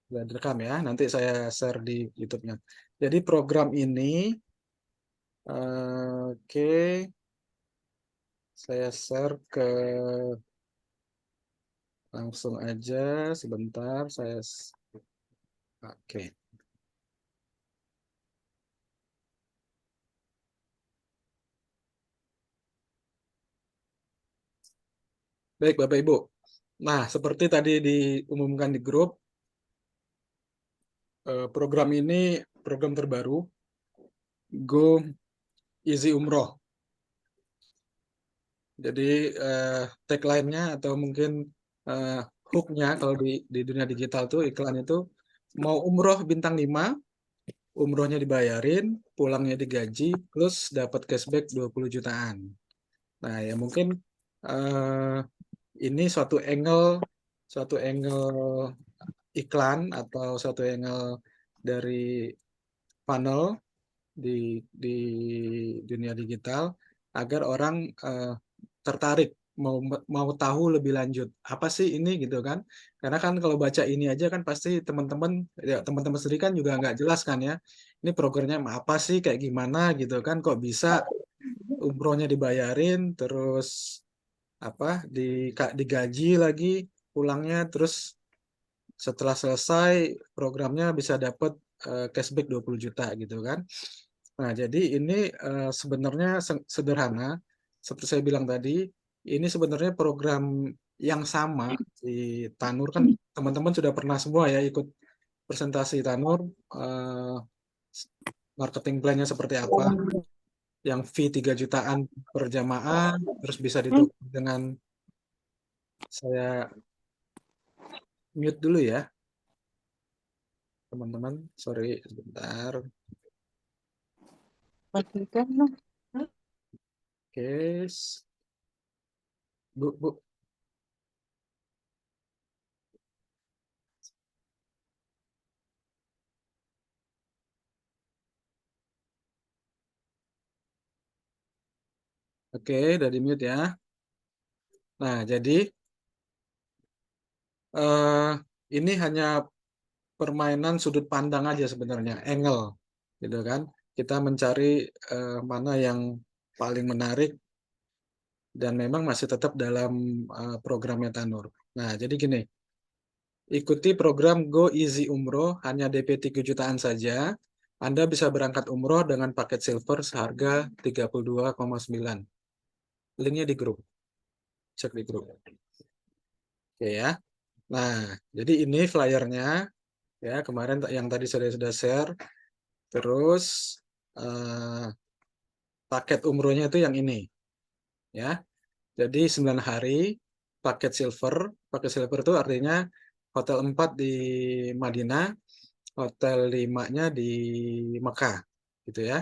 Sudah direkam ya, nanti saya share di YouTube-nya. Jadi program ini, oke, saya share ke langsung aja sebentar. Oke. Baik Bapak Ibu. Nah, seperti tadi diumumkan di grup, program ini program terbaru, Go Easy Umroh. Jadi tagline-nya atau mungkin hook-nya kalau di dunia digital tuh iklan itu mau umroh bintang 5, umrohnya dibayarin, pulangnya digaji, plus dapat cashback 20 jutaan. Nah, ya mungkin eh, ini suatu angle iklan atau suatu angle dari funnel di dunia digital agar orang tertarik mau mau tahu lebih lanjut apa sih ini gitu kan, karena kan kalau baca ini aja kan pasti teman-teman sendiri kan juga nggak jelas kan ya, ini programnya apa sih kayak gimana gitu kan, kok bisa umrohnya dibayarin terus apa digaji lagi pulangnya, terus setelah selesai programnya bisa dapat cashback 20 juta gitu kan. Nah, jadi ini sebenarnya sederhana. Seperti saya bilang tadi, ini sebenarnya program yang sama di Tanur kan teman-teman sudah pernah semua ya ikut presentasi Tanur, eh, marketing plan-nya seperti apa, yang fee 3 jutaan per jamaah, terus bisa ditukar dengan, saya mute dulu ya, teman-teman. Sorry, sebentar. Oke, Bu. Oke, udah di mute ya. Nah, jadi eh, ini hanya permainan sudut pandang aja sebenarnya, angle, gitu kan. Kita mencari mana yang paling menarik dan memang masih tetap dalam programnya Tanur. Nah, jadi gini, ikuti program Go Easy Umroh, hanya DP 3 jutaan saja. Anda bisa berangkat umroh dengan paket silver seharga 32,9. Linknya di grup, cek di grup. Oke ya. Nah, jadi ini flyernya ya, kemarin yang tadi sudah share. Terus eh, paket umrohnya itu yang ini ya. Jadi 9 hari paket silver. Paket silver itu artinya hotel 4 di Madinah, hotel 5-nya di Mekah gitu ya.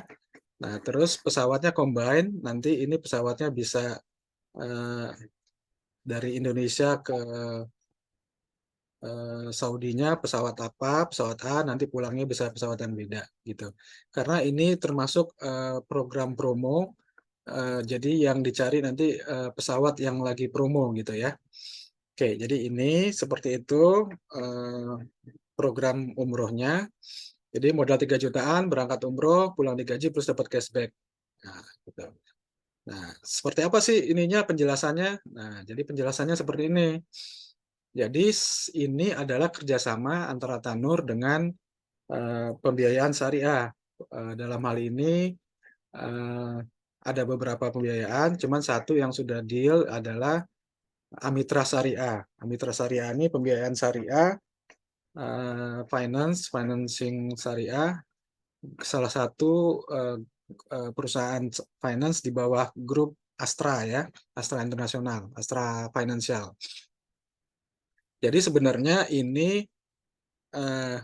Nah, terus pesawatnya combine, nanti ini pesawatnya bisa eh, dari Indonesia ke Saudinya pesawat apa, pesawat A, nanti pulangnya bisa pesawat yang beda gitu. Karena ini termasuk program promo, jadi yang dicari nanti pesawat yang lagi promo gitu ya. Oke, jadi ini seperti itu eh, program umrohnya. Jadi modal 3 jutaan, berangkat umroh, pulang digaji plus dapat cashback. Nah, gitu. Nah, seperti apa sih ininya penjelasannya? Nah, jadi penjelasannya seperti ini. Jadi ini adalah kerjasama antara Tanur dengan pembiayaan syariah. Dalam hal ini eh, ada beberapa pembiayaan, cuman satu yang sudah deal adalah Amitra Syariah. Amitra Syariah ini pembiayaan syariah, financing syariah, salah satu perusahaan finance di bawah grup Astra ya, Astra Internasional, Astra Financial. Jadi sebenarnya ini eh,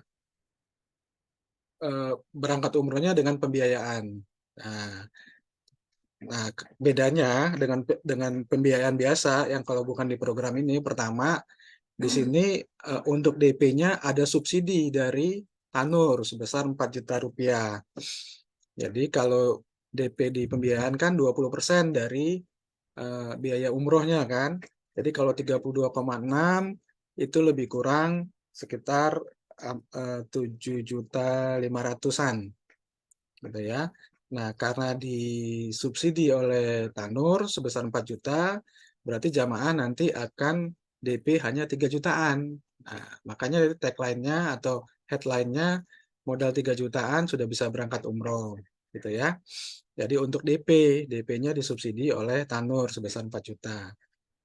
berangkat umrohnya dengan pembiayaan. Nah, nah, bedanya dengan pembiayaan biasa yang kalau bukan di program ini, pertama di sini untuk DP-nya ada subsidi dari Tanur sebesar 4 juta rupiah. Jadi kalau DP di pembiayaan kan 20% dari biaya umrohnya kan. Jadi kalau 32,6 itu lebih kurang sekitar 7.500.000-an gitu ya. Nah, karena disubsidi oleh Tanur sebesar 4 juta, berarti jamaah nanti akan DP hanya 3 jutaan. Nah, makanya tagline-nya atau headline-nya modal 3 jutaan sudah bisa berangkat umroh gitu ya. Jadi untuk DP-nya disubsidi oleh Tanur sebesar 4 juta.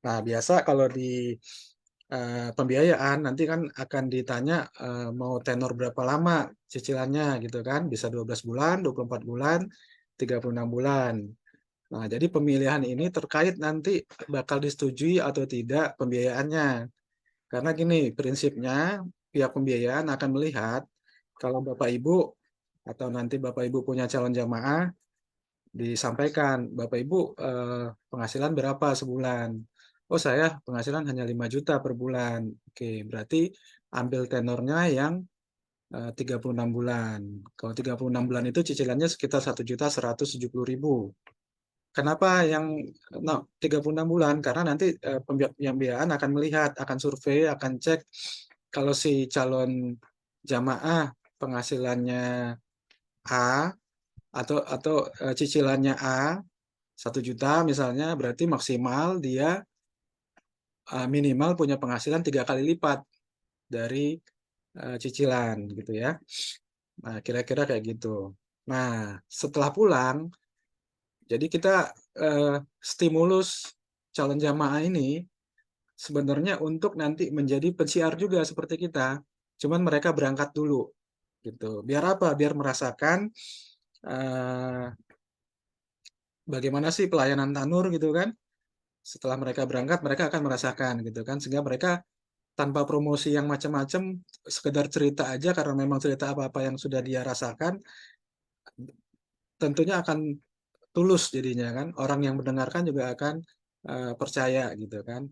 Nah, biasa kalau di pembiayaan nanti kan akan ditanya mau tenor berapa lama cicilannya gitu kan. Bisa 12 bulan, 24 bulan, 36 bulan. Nah, jadi pemilihan ini terkait nanti bakal disetujui atau tidak pembiayaannya. Karena gini, prinsipnya pihak pembiayaan akan melihat kalau Bapak Ibu atau nanti Bapak Ibu punya calon jamaah, disampaikan, Bapak Ibu penghasilan berapa sebulan? Oh, saya penghasilan hanya 5 juta per bulan. Oke, berarti ambil tenornya yang 36 bulan. Kalau 36 bulan itu cicilannya sekitar 1.170.000. Kenapa yang 36 bulan? Karena nanti pembiayaan akan melihat, akan survei, akan cek kalau si calon jamaah penghasilannya A atau cicilannya A 1 juta misalnya, berarti maksimal dia minimal punya penghasilan 3 kali lipat dari cicilan gitu ya. Nah, kira-kira kayak gitu. Nah, setelah pulang, jadi kita stimulus calon jamaah ini sebenarnya untuk nanti menjadi pensiar juga seperti kita. Cuman mereka berangkat dulu gitu. Biar apa? Biar merasakan uh, bagaimana sih pelayanan Tanur gitu kan. Setelah mereka berangkat, mereka akan merasakan gitu kan, sehingga mereka tanpa promosi yang macam-macam, sekedar cerita aja karena memang cerita apa-apa yang sudah dia rasakan, tentunya akan tulus jadinya kan. Orang yang mendengarkan juga akan percaya gitu kan.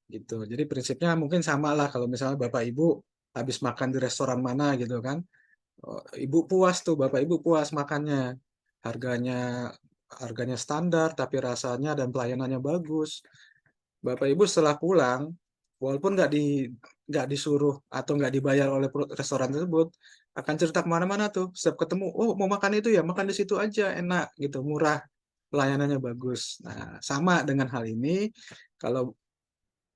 Gitu. Jadi prinsipnya mungkin sama lah kalau misalnya Bapak Ibu habis makan di restoran mana gitu kan. Ibu puas tuh, Bapak Ibu puas makannya. Harganya harganya standar tapi rasanya dan pelayanannya bagus. Bapak Ibu setelah pulang, walaupun nggak disuruh atau nggak dibayar oleh restoran tersebut, akan cerita kemana-mana tuh. Setiap ketemu, oh mau makan itu ya, makan di situ aja, enak gitu, murah, pelayanannya bagus. Nah, sama dengan hal ini, kalau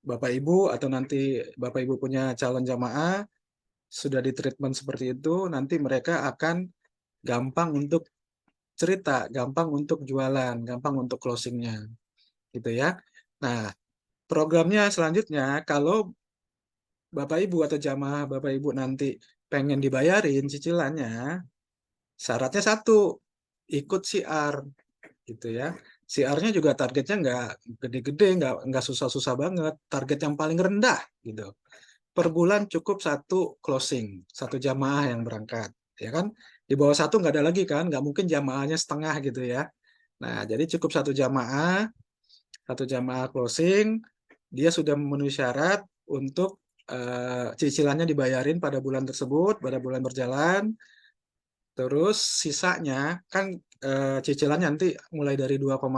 Bapak Ibu atau nanti Bapak Ibu punya calon jamaah sudah di treatment seperti itu, nanti mereka akan gampang untuk cerita, gampang untuk jualan, gampang untuk closingnya, gitu ya. Nah, programnya selanjutnya, kalau Bapak Ibu atau jamaah Bapak Ibu nanti pengen dibayarin cicilannya, syaratnya satu, ikut CR gitu ya. CR-nya juga targetnya nggak gede-gede, nggak susah-susah banget. Target yang paling rendah gitu. Per bulan cukup satu closing, satu jamaah yang berangkat, ya kan? Di bawah satu nggak ada lagi kan? Nggak mungkin jamaahnya setengah gitu ya. Nah, jadi cukup satu jamaah closing, dia sudah memenuhi syarat untuk cicilannya dibayarin pada bulan tersebut, pada bulan berjalan. Terus sisanya kan cicilannya nanti mulai dari 2,6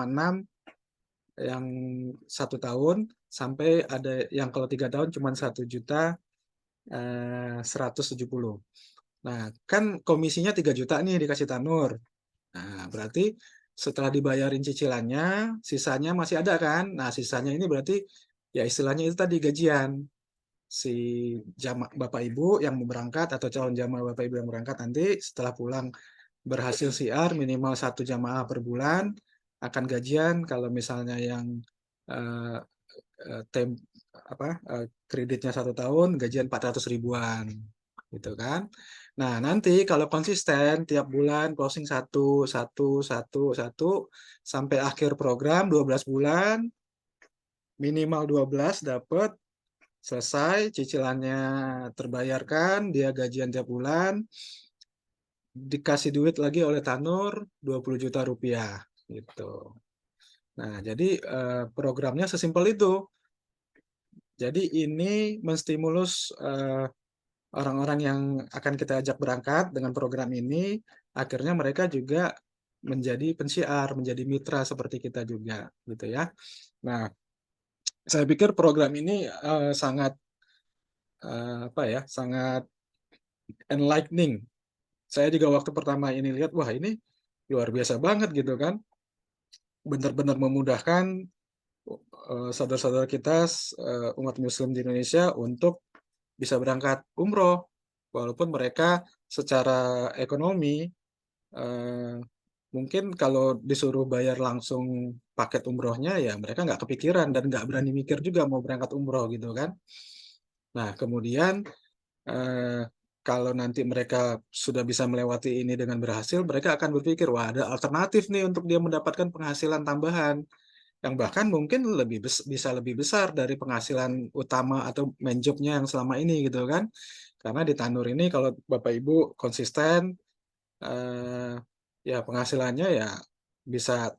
yang 1 tahun sampai ada yang kalau 3 tahun cuma 1.170.000. Nah, kan komisinya 3 juta nih dikasih Tanur. Nah, berarti setelah dibayarin cicilannya, sisanya masih ada kan? Nah, sisanya ini berarti ya istilahnya itu tadi gajian si jamaah Bapak Ibu yang berangkat atau calon jamaah Bapak Ibu yang berangkat nanti setelah pulang berhasil siar minimal satu jamaah per bulan akan gajian. Kalau misalnya yang eh, tem apa kreditnya 1 tahun gajian 400 ribuan gitu kan. Nah, nanti kalau konsisten tiap bulan closing satu satu satu satu sampai akhir program 12 bulan, minimal 12 dapat, selesai cicilannya terbayarkan, dia gajian tiap bulan, dikasih duit lagi oleh Tanur 20 juta rupiah gitu. Nah, jadi programnya sesimpel itu. Jadi ini menstimulus orang-orang yang akan kita ajak berangkat dengan program ini, akhirnya mereka juga menjadi pensiar, menjadi mitra seperti kita juga, gitu ya. Nah, saya pikir program ini sangat apa ya, sangat enlightening. Saya juga waktu pertama ini lihat, wah ini luar biasa banget gitu kan, benar-benar memudahkan, saudara-saudara kita, umat muslim di Indonesia untuk bisa berangkat umroh. Walaupun mereka secara ekonomi, eee, mungkin kalau disuruh bayar langsung paket umrohnya, ya mereka nggak kepikiran dan nggak berani mikir juga mau berangkat umroh gitu kan. Nah kemudian, Eee, kalau nanti mereka sudah bisa melewati ini dengan berhasil, mereka akan berpikir, "Wah, ada alternatif nih untuk dia mendapatkan penghasilan tambahan, yang bahkan mungkin bisa lebih besar dari penghasilan utama atau main job-nya yang selama ini," gitu kan. Karena di Tanur ini kalau Bapak Ibu konsisten, eee, ya penghasilannya ya bisa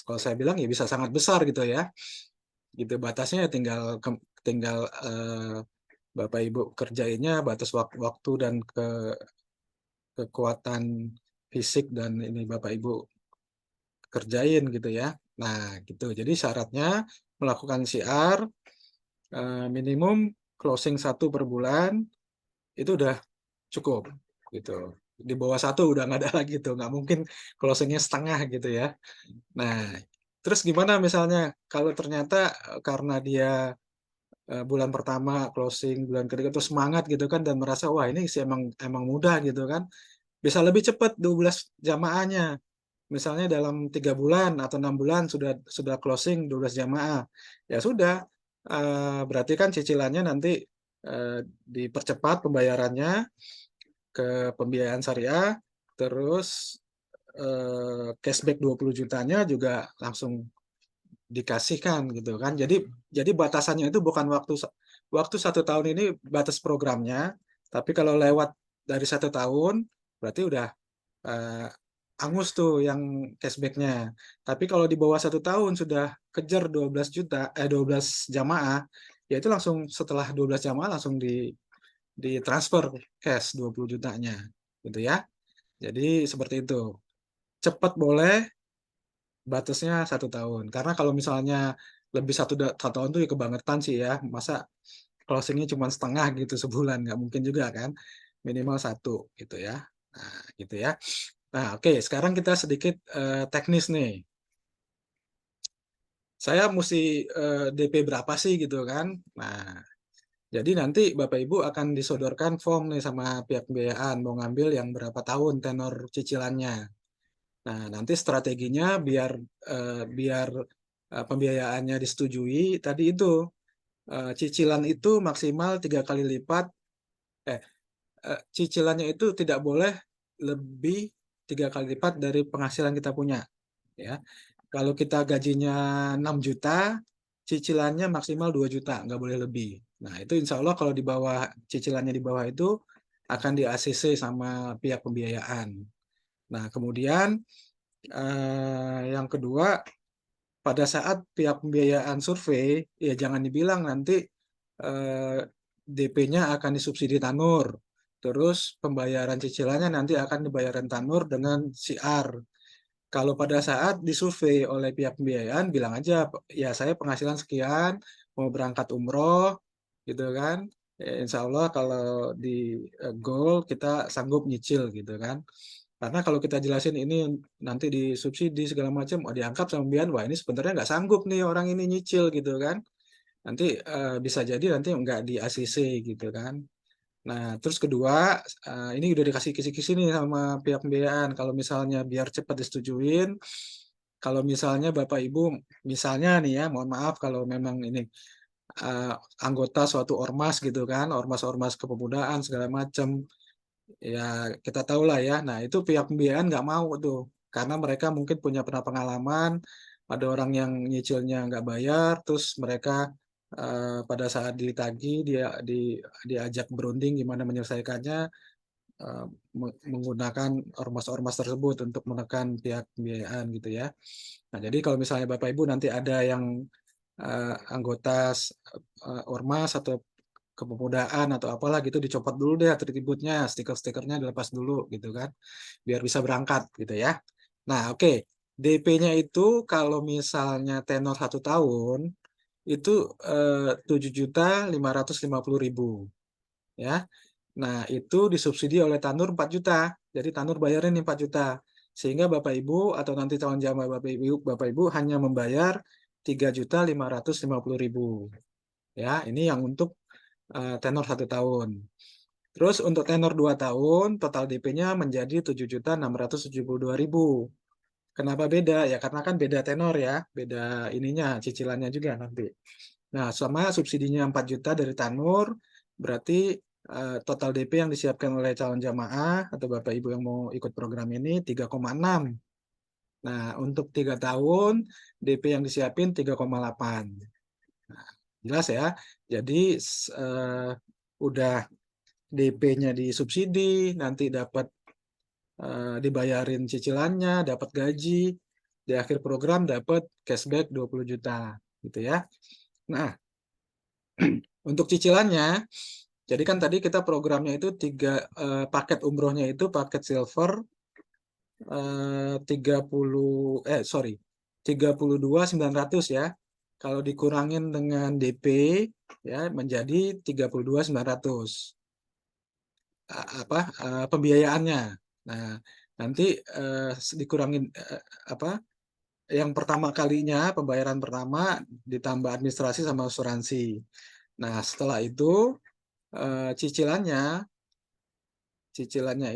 kalau saya bilang ya bisa sangat besar gitu ya, gitu. Batasnya ya tinggal, Bapak Ibu kerjainnya batas waktu dan kekuatan fisik dan ini Bapak Ibu kerjain gitu ya. Nah gitu, jadi syaratnya melakukan PR, minimum closing satu per bulan, itu udah cukup gitu. Di bawah satu udah nggak ada lagi tuh, nggak mungkin closing-nya setengah gitu ya. Nah, terus gimana misalnya kalau ternyata, karena dia, bulan pertama closing, bulan kedua tuh semangat gitu kan dan merasa, "Wah ini sih emang emang mudah," gitu kan. Bisa lebih cepat 12 jamaahnya. Misalnya dalam 3 bulan atau 6 bulan sudah closing 12 jamaah. Ya sudah, berarti kan cicilannya nanti, dipercepat pembayarannya ke pembiayaan syariah, terus, cashback 20 jutanya juga langsung dikasihkan gitu kan. Jadi batasannya itu bukan waktu 1 tahun ini batas programnya, tapi kalau lewat dari 1 tahun, berarti udah Eee, angus tuh yang cashback-nya. Tapi kalau di bawah 1 tahun sudah kejar 12 jamaah, ya itu langsung setelah 12 jamaah langsung ditransfer cash 20 jutanya, gitu ya. Jadi seperti itu. Cepat boleh, batasnya 1 tahun. Karena kalau misalnya lebih 1 tahun tuh ya kebangetan sih ya, masa closing-nya cuman setengah gitu sebulan, nggak mungkin juga kan, minimal satu gitu ya. Nah, gitu ya. Nah, oke, sekarang kita sedikit, teknis nih. Saya musti, DP berapa sih gitu kan. Nah, jadi nanti Bapak Ibu akan disodorkan form nih sama pihak pembiayaan, mau ngambil yang berapa tahun tenor cicilannya. Nah, nanti strateginya biar pembiayaannya disetujui, tadi itu, cicilan itu maksimal 3 kali lipat eh, cicilannya itu tidak boleh lebih 3 kali lipat dari penghasilan kita punya, ya. Kalau kita gajinya 6 juta, cicilannya maksimal 2 juta, nggak boleh lebih. Nah, itu insya Allah kalau di bawah cicilannya di bawah itu akan di-ACC sama pihak pembiayaan. Nah, kemudian yang kedua, pada saat pihak pembiayaan survei, ya jangan dibilang nanti DP-nya akan disubsidi Tanur. Terus pembayaran cicilannya nanti akan dibayaran Tanur dengan CR. Kalau pada saat disurvei oleh pihak pembiayaan bilang aja, ya saya penghasilan sekian, mau berangkat umroh, gitu kan. Ya, insya Allah kalau di goal kita sanggup nyicil gitu kan. Karena kalau kita jelasin ini nanti disubsidi segala macam, oh dianggap sama pembiayaan, wah ini sebenarnya nggak sanggup nih orang ini nyicil gitu kan. Nanti bisa jadi nanti nggak di ACC gitu kan. Nah, terus kedua, ini udah dikasih kisi-kisi nih sama pihak pembiayaan. Kalau misalnya biar cepat disetujuin, kalau misalnya Bapak Ibu, misalnya nih ya, mohon maaf kalau memang ini uh, anggota suatu ormas gitu kan, ormas-ormas kepemudaan segala macam, ya kita tahu lah ya. Nah, itu pihak pembiayaan nggak mau tuh, karena mereka mungkin punya pernah pengalaman, ada orang yang nyicilnya nggak bayar, terus mereka pada saat ditagih, diajak berunding gimana menyelesaikannya, eh, menggunakan ormas-ormas tersebut untuk menekan pihak pembiayaan gitu ya. Nah, jadi kalau misalnya Bapak Ibu nanti ada yang anggota ormas atau kepemudaan atau apalah gitu dicopot dulu deh atributnya, stiker-stikernya dilepas dulu gitu kan, biar bisa berangkat gitu ya. Nah, oke. DP-nya itu kalau misalnya tenor 1 tahun, itu 7.550.000 ya. Nah, itu disubsidi oleh Tanur 4 juta. Jadi Tanur bayarin nih 4 juta. Sehingga Bapak Ibu atau nanti calon jamaah Bapak Ibu hanya membayar 3.550.000. Ya, ini yang untuk tenor 1 tahun. Terus untuk tenor 2 tahun, total DP-nya menjadi 7.672.000. Kenapa beda? Ya karena kan beda tenor ya, beda ininya, cicilannya juga nanti. Nah, sama subsidinya 4 juta dari Tanur, berarti total DP yang disiapkan oleh calon jamaah atau Bapak Ibu yang mau ikut program ini 3,6. Nah, untuk 3 tahun, DP yang disiapin 3,8. Nah, jelas ya. Jadi udah DP-nya disubsidi, nanti dapat dibayarin cicilannya, dapat gaji, di akhir program dapat cashback 20 juta gitu ya. Nah, untuk cicilannya, jadi kan tadi kita programnya itu paket umrohnya itu paket silver 32.900 ya. Kalau dikurangin dengan DP ya menjadi 32.900 pembiayaannya. Nah, nanti dikurangin apa yang pertama kalinya pembayaran pertama ditambah administrasi sama asuransi. Nah, setelah itu cicilannya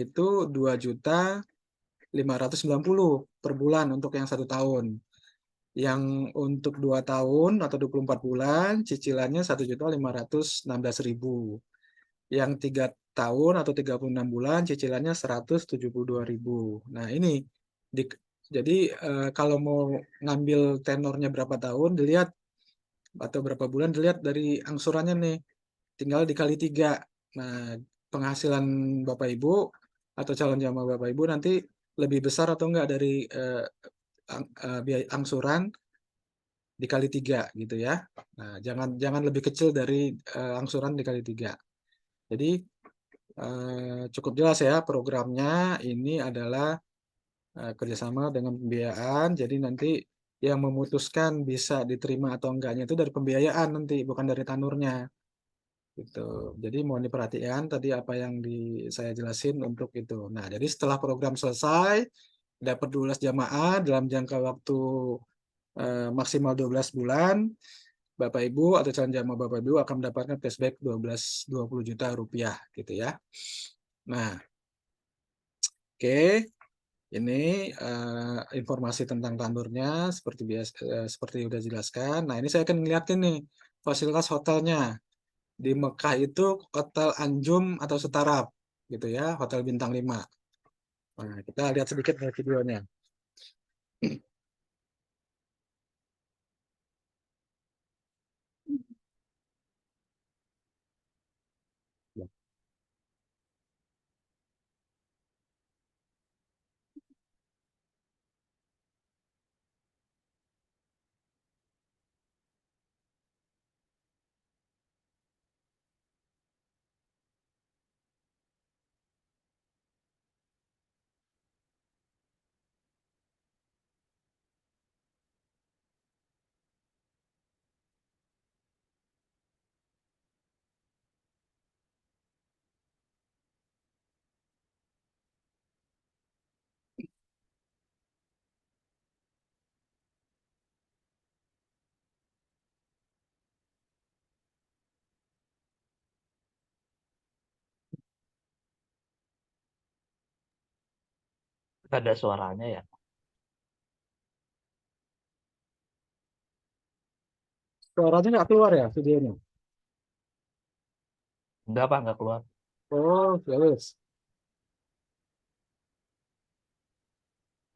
itu 2.590.000 per bulan untuk yang 1 tahun. Yang untuk 2 tahun atau 24 bulan cicilannya 1.516.000. Yang 3 tahun atau 36 bulan cicilannya 172.000. Nah, ini di, jadi kalau mau ngambil tenornya berapa tahun dilihat atau berapa bulan dilihat dari angsurannya nih. Tinggal dikali 3. Nah, penghasilan Bapak Ibu atau calon jamaah Bapak Ibu nanti lebih besar atau enggak dari biaya angsuran dikali 3 gitu ya. Nah, jangan lebih kecil dari angsuran dikali 3. Jadi cukup jelas ya programnya ini adalah kerjasama dengan pembiayaan. Jadi nanti yang memutuskan bisa diterima atau enggaknya itu dari pembiayaan nanti, bukan dari tanurnya. Gitu. Jadi mohon diperhatikan tadi apa yang saya jelasin untuk itu. Nah, jadi setelah program selesai, dapat 12 jamaah dalam jangka waktu maksimal 12 bulan, Bapak Ibu atau calon jamaah Bapak Ibu akan mendapatkan cashback 20 juta rupiah gitu ya. Nah, oke. Ini informasi tentang tandurnya seperti biasa, seperti sudah jelaskan. Nah, ini saya akan ngeliatin nih fasilitas hotelnya. Di Mekah itu Hotel Anjum atau Setarab gitu ya, Hotel Bintang 5. Nah, kita lihat sedikit dari videonya. Ada suaranya ya? Suaranya nggak keluar ya videonya? Enggak Pak, nggak keluar. Oh, ya wis.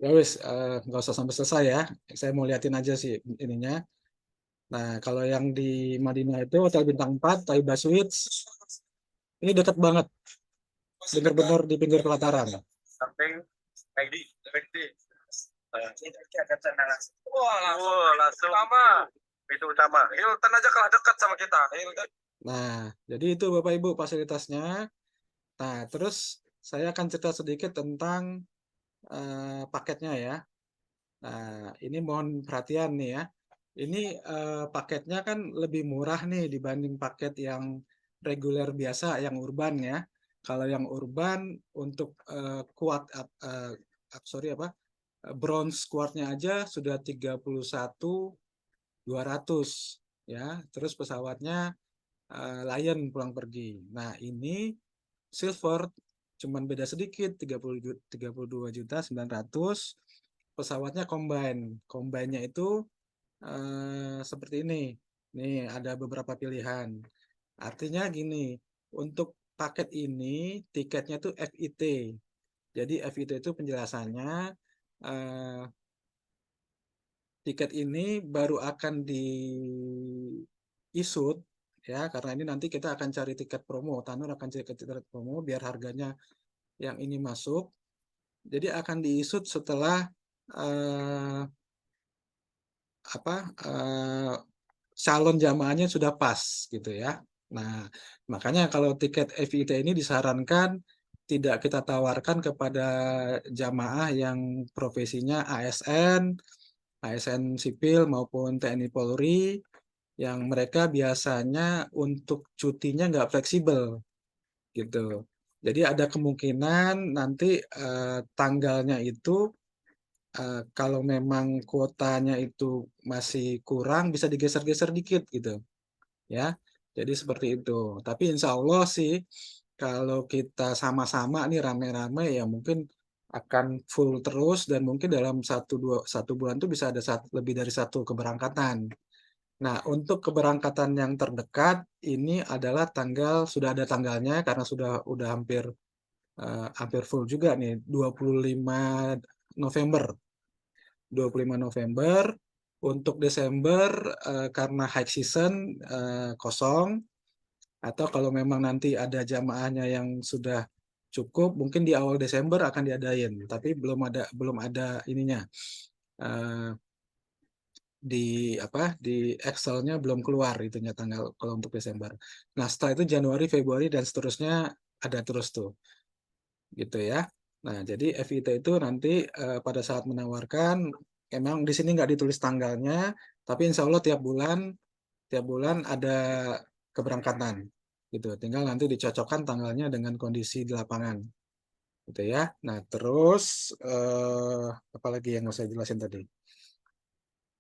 Ya wis, nggak usah sampai selesai ya. Saya mau liatin aja sih ininya. Nah, kalau yang di Madinah itu Hotel Bintang 4, Taiba Suites, ini dekat banget, benar-benar di pinggir pelataran. Samping Wah, langsung utama. Itu utama. Hilton aja kalah dekat sama kita. Hilton. Nah, jadi itu Bapak Ibu fasilitasnya. Nah, terus saya akan cerita sedikit tentang paketnya ya. Nah, ini mohon perhatian nih ya. Ini paketnya kan lebih murah nih dibanding paket yang reguler biasa, yang urban ya. Kalau yang urban untuk kuat, sorry apa, bronze kuatnya aja sudah 31.200 ya. Terus pesawatnya Lion pulang pergi. Nah ini silver cuman beda sedikit 32.900.000. Pesawatnya combine. Combine-nya itu seperti ini. Nih ada beberapa pilihan. Artinya gini, untuk paket ini tiketnya tuh FIT. Jadi FIT itu penjelasannya eh, tiket ini baru akan diisut ya karena ini nanti kita akan cari tiket promo. Tanur akan cari tiket promo biar harganya yang ini masuk. Jadi akan diisut setelah eh, apa calon jamaahnya sudah pas gitu ya. Nah, makanya kalau tiket FIT ini disarankan tidak kita tawarkan kepada jamaah yang profesinya ASN, ASN sipil maupun TNI Polri, yang mereka biasanya untuk cutinya nggak fleksibel gitu. Jadi ada kemungkinan nanti tanggalnya itu kalau memang kuotanya itu masih kurang bisa digeser-geser dikit gitu ya. Jadi seperti itu. Tapi insya Allah sih kalau kita sama-sama nih rame-rame ya mungkin akan full terus dan mungkin dalam satu bulan tuh bisa ada lebih dari satu keberangkatan. Nah, untuk keberangkatan yang terdekat ini adalah sudah ada tanggalnya karena udah hampir full juga nih 25 November. 25 November. Untuk Desember karena high season kosong atau kalau memang nanti ada jamaahnya yang sudah cukup mungkin di awal Desember akan diadain tapi belum ada ininya eh, di di Excel-nya belum keluar itunya tanggal kalau untuk Desember. Nah, setelah itu Januari, Februari dan seterusnya ada terus tuh gitu ya. Nah, jadi FIT itu nanti pada saat menawarkan emang di sini nggak ditulis tanggalnya, tapi insya Allah tiap bulan ada keberangkatan gitu. Tinggal nanti dicocokkan tanggalnya dengan kondisi di lapangan gitu ya. Nah, terus apa lagi yang mau saya jelasin tadi?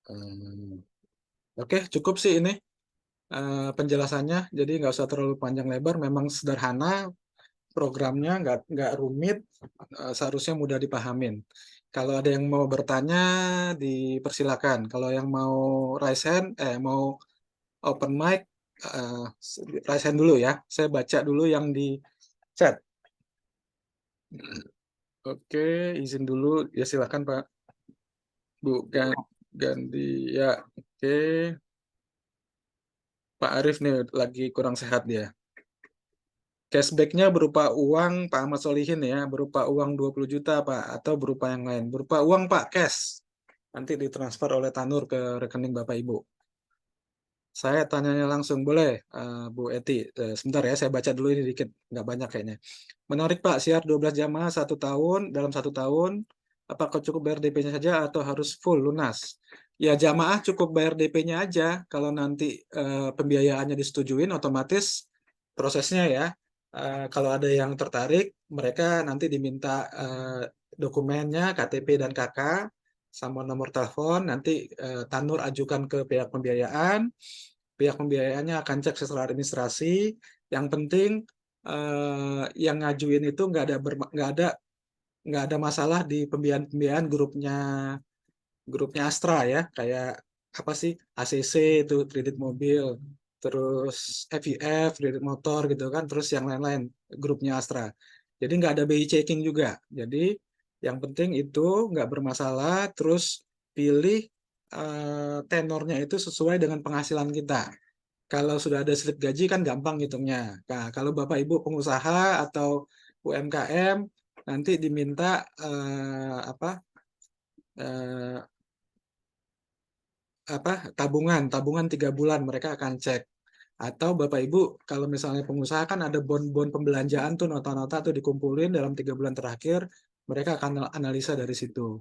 Hmm, Oke, cukup sih ini penjelasannya. Jadi nggak usah terlalu panjang lebar. Memang sederhana programnya, nggak rumit, seharusnya mudah dipahamin. Kalau ada yang mau bertanya, dipersilakan. Kalau yang mau raise hand, mau open mic, eh, raise hand dulu ya. Saya baca dulu yang di chat. Oke, izin dulu. Ya silakan Pak. Bu, ganti. Ya, oke. Pak Arif nih lagi kurang sehat dia. Cashback-nya berupa uang Pak Ahmad Solihin ya, berupa uang 20 juta Pak, atau berupa yang lain. Berupa uang Pak, cash. Nanti ditransfer oleh Tanur ke rekening Bapak Ibu. Saya tanyanya langsung, boleh Bu Eti? Sebentar ya, saya baca dulu ini dikit, nggak banyak kayaknya. Menarik Pak, siar 12 jamaah 1 tahun, dalam 1 tahun, apakah cukup bayar DP-nya saja atau harus full lunas? Ya jamaah cukup bayar DP-nya aja, kalau nanti pembiayaannya disetujuin, otomatis prosesnya ya, kalau ada yang tertarik, mereka nanti diminta dokumennya, KTP dan KK, sama nomor telepon, nanti Tanur ajukan ke pihak pembiayaannya akan cek secara administrasi. Yang penting yang ngajuin itu nggak ada masalah di pembiayaan grupnya Astra ya, kayak apa sih ACC itu kredit mobil, terus FIF kredit motor gitu kan, terus yang lain-lain grupnya Astra. Jadi nggak ada BI checking juga. Jadi yang penting itu nggak bermasalah, terus pilih tenornya itu sesuai dengan penghasilan kita. Kalau sudah ada slip gaji kan gampang hitungnya. Nah, kalau Bapak Ibu pengusaha atau UMKM nanti diminta apa eh, tabungan 3 bulan mereka akan cek. Atau Bapak Ibu kalau misalnya pengusaha kan ada bon-bon pembelanjaan tuh nota-nota tuh dikumpulin dalam 3 bulan terakhir mereka akan analisa dari situ.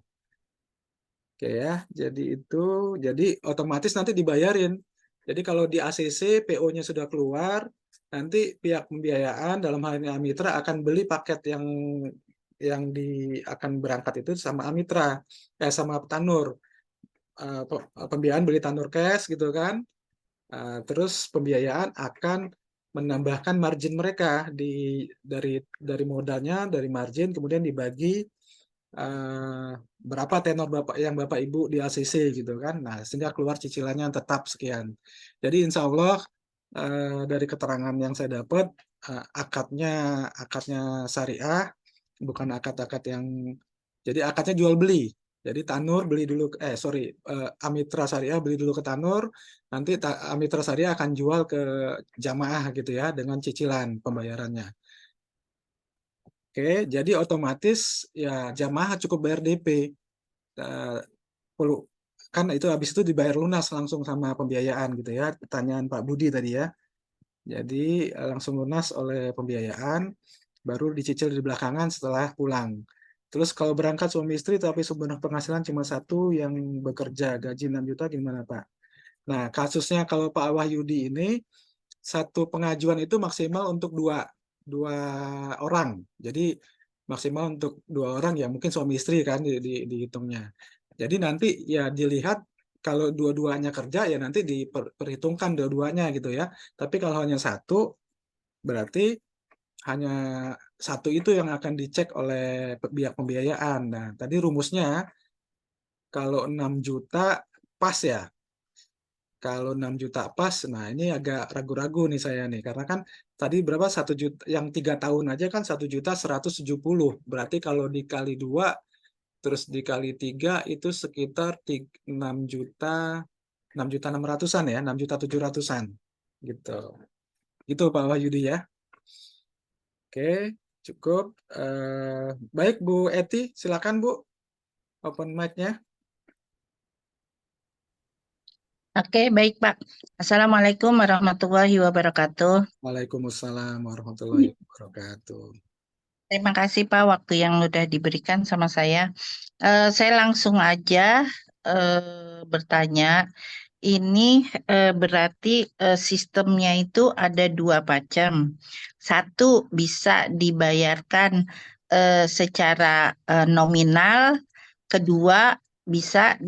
Oke ya, jadi otomatis nanti dibayarin. Jadi kalau di ACC PO-nya sudah keluar, nanti pihak pembiayaan dalam hal ini Amitra akan beli paket yang akan berangkat itu sama Amitra, sama Tanur. Pembiayaan beli Tanur cash gitu kan. Terus pembiayaan akan menambahkan margin mereka dari modalnya, dari margin kemudian dibagi berapa tenor Bapak Ibu di ACC gitu kan. Nah, sehingga keluar cicilannya yang tetap sekian. Jadi insya Allah dari keterangan yang saya dapat akadnya akadnya syariah, bukan akad-akad yang jadi akadnya jual beli. Jadi Tanur beli dulu Amitra Syariah beli dulu ke Tanur, nanti Amitra Syariah akan jual ke jamaah gitu ya dengan cicilan pembayarannya. Oke, jadi otomatis ya jamaah cukup bayar DP. Eh, perlu kan itu habis itu dibayar lunas langsung sama pembiayaan gitu ya. Pertanyaan Pak Budi tadi ya. Jadi langsung lunas oleh pembiayaan, baru dicicil di belakangan setelah pulang. Terus kalau berangkat suami istri tapi sumber penghasilan cuma satu yang bekerja gaji 6 juta gimana Pak? Nah kasusnya kalau Pak Wahyudi ini satu pengajuan itu maksimal untuk dua orang. Jadi maksimal untuk dua orang ya mungkin suami istri kan dihitungnya. Jadi nanti ya dilihat kalau dua-duanya kerja ya nanti diperhitungkan dua-duanya gitu ya. Tapi kalau hanya satu berarti hanya satu itu yang akan dicek oleh pihak pembiayaan. Nah, tadi rumusnya kalau 6 juta pas ya. Kalau 6 juta pas, nah ini agak ragu-ragu nih saya nih, karena kan tadi berapa 1 juta, yang 3 tahun aja kan 1.170.000, berarti kalau dikali dua, terus dikali tiga itu sekitar 6 juta, 6.600.000 ya, 6.700.000 gitu. Gitu Pak Wahyudi ya. Oke, cukup. Baik Bu Eti, silakan Bu, open mic-nya. Oke, baik Pak. Assalamualaikum warahmatullahi wabarakatuh. Waalaikumsalam warahmatullahi wabarakatuh. Terima kasih Pak waktu yang sudah diberikan sama saya. Saya langsung aja bertanya. Ini berarti sistemnya itu ada dua macam. Satu bisa dibayarkan secara nominal, kedua bisa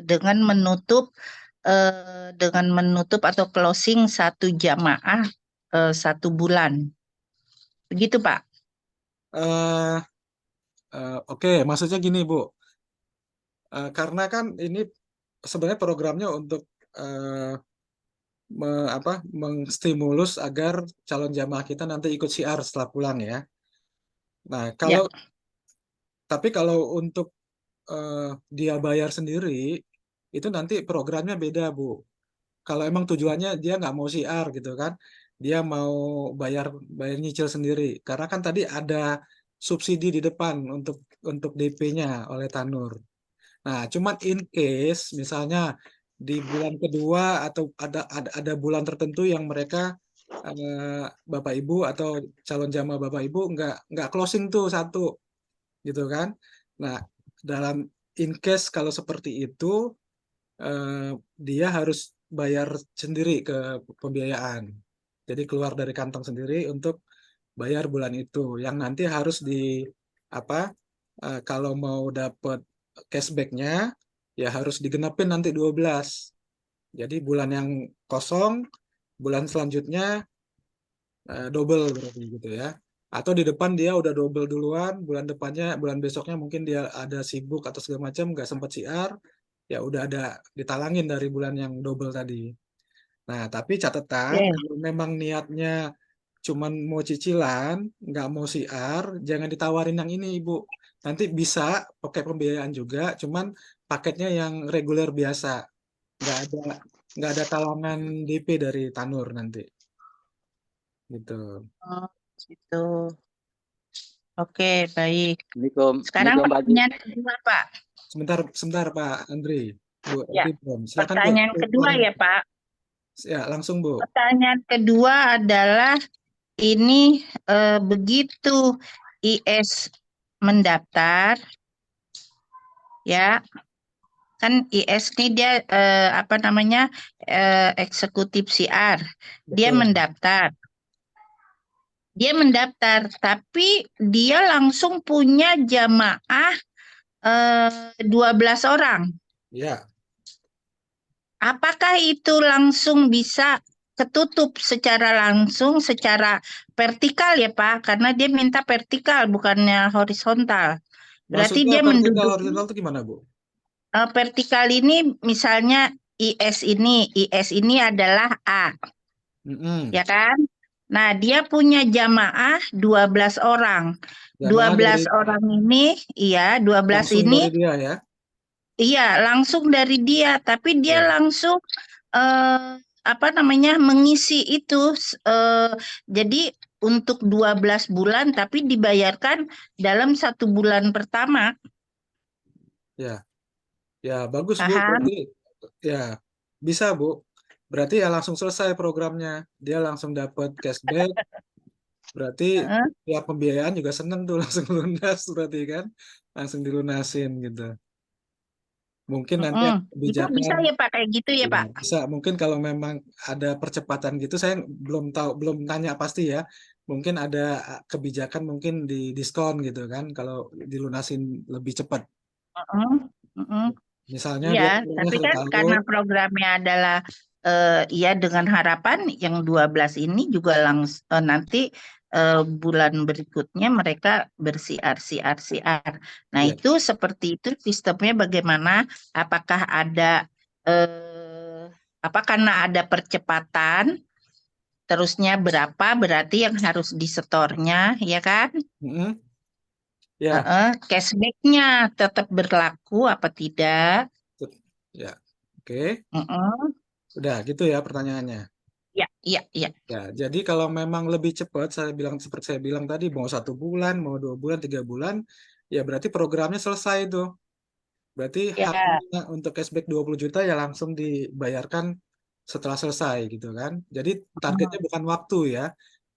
dengan menutup atau closing satu jamaah 1 bulan. Begitu, Pak. Eh, oke, maksudnya gini Bu, karena kan ini sebenarnya programnya untuk eh, mengstimulus agar calon jamaah kita nanti ikut syiar setelah pulang ya. Nah, Ya, tapi kalau untuk dia bayar sendiri, itu nanti programnya beda Bu. Kalau emang tujuannya dia nggak mau syiar gitu kan, dia mau bayar bayar nyicil sendiri. Karena kan tadi ada subsidi di depan untuk DP-nya oleh Tanur. Nah, cuman in case misalnya di bulan kedua atau ada bulan tertentu yang mereka Bapak Ibu atau calon jamaah Bapak Ibu nggak closing tuh satu gitu kan. Nah, dalam in case kalau seperti itu dia harus bayar sendiri ke pembiayaan. Jadi keluar dari kantong sendiri untuk bayar bulan itu. Yang nanti harus di apa? Kalau mau dapat cashbacknya ya harus digenapin nanti 12. Jadi bulan yang kosong, bulan selanjutnya double berarti gitu ya. Atau di depan dia udah double duluan, bulan depannya, bulan besoknya mungkin dia ada sibuk atau segala macam, nggak sempat siar, ya udah ada ditalangin dari bulan yang double tadi. Nah, tapi catatan oke. kalau memang niatnya cuman mau cicilan, nggak mau siar, jangan ditawarin yang ini, Ibu. Nanti bisa pakai pembiayaan juga, cuman paketnya yang reguler biasa, nggak ada nggak ada talangan DP dari Tanur nanti, gitu. Oh, gitu. Oke, baik. Assalamualaikum. Sekarang Assalamualaikum Pak Haji. pertanyaan kedua, Pak. Sebentar, sebentar Pak Andri, Bu Ya, Eti belum. Silakan Bu. pertanyaan kedua ya, Pak. Ya, langsung Bu. Pertanyaan kedua adalah ini begitu IS mendaftar, ya. Kan IS ini dia apa namanya eksekutif siar. Dia Betul. mendaftar. Dia mendaftar, tapi dia langsung punya jamaah 12 orang. Ya, Apakah itu langsung bisa ketutup secara langsung, secara vertikal ya Pak? Karena dia minta vertikal, bukannya horizontal. Berarti maksudnya dia vertikal menduduki horizontal itu gimana, Bu? vertikal ini misalnya IS ini adalah A, Mm-mm. ya kan? Nah, dia punya jamaah 12 orang. Dua Jamaah dari belas orang ini, iya, 12 langsung ini, dari dia ya. iya, langsung dari dia, tapi dia Ya. langsung apa namanya mengisi itu jadi untuk 12 bulan tapi dibayarkan dalam 1 bulan pertama. Ya, ya bagus Bu. Paham? Berarti ya bisa Bu. Berarti ya langsung selesai programnya. Dia langsung dapat cashback. Berarti Heeh, ya pembiayaan juga seneng tuh langsung lunas berarti kan. Langsung dilunasin gitu. Mungkin nanti heeh. ada Itu bisa kebijakan ya Pak kayak gitu ya ya Pak? bisa. Mungkin kalau memang ada percepatan gitu, saya belum tahu, belum tanya pasti ya. Mungkin ada kebijakan mungkin di diskon gitu kan, kalau dilunasin lebih cepat. Heeh, heeh. Misalnya Iya, dia umurnya tapi satu kan karena tahun, programnya adalah ya dengan harapan yang 12 ini juga nanti bulan berikutnya mereka bersiar. Nah, ya. itu seperti itu sistemnya bagaimana? Apakah ada eh, apa karena ada percepatan, terusnya berapa berarti yang harus disetornya, ya kan? Mm-mm. Ya, Heeh, cashbacknya tetap berlaku apa tidak? ya. Oke. Heeh. Udah gitu ya pertanyaannya. Ya, iya, iya. Ya, jadi kalau memang lebih cepat, saya bilang seperti saya bilang tadi, mau 1 bulan, mau 2 bulan, 3 bulan, ya berarti programnya selesai itu. Berarti Ya, haknya untuk cashback 20 juta ya langsung dibayarkan setelah selesai gitu kan. Jadi targetnya bukan waktu ya.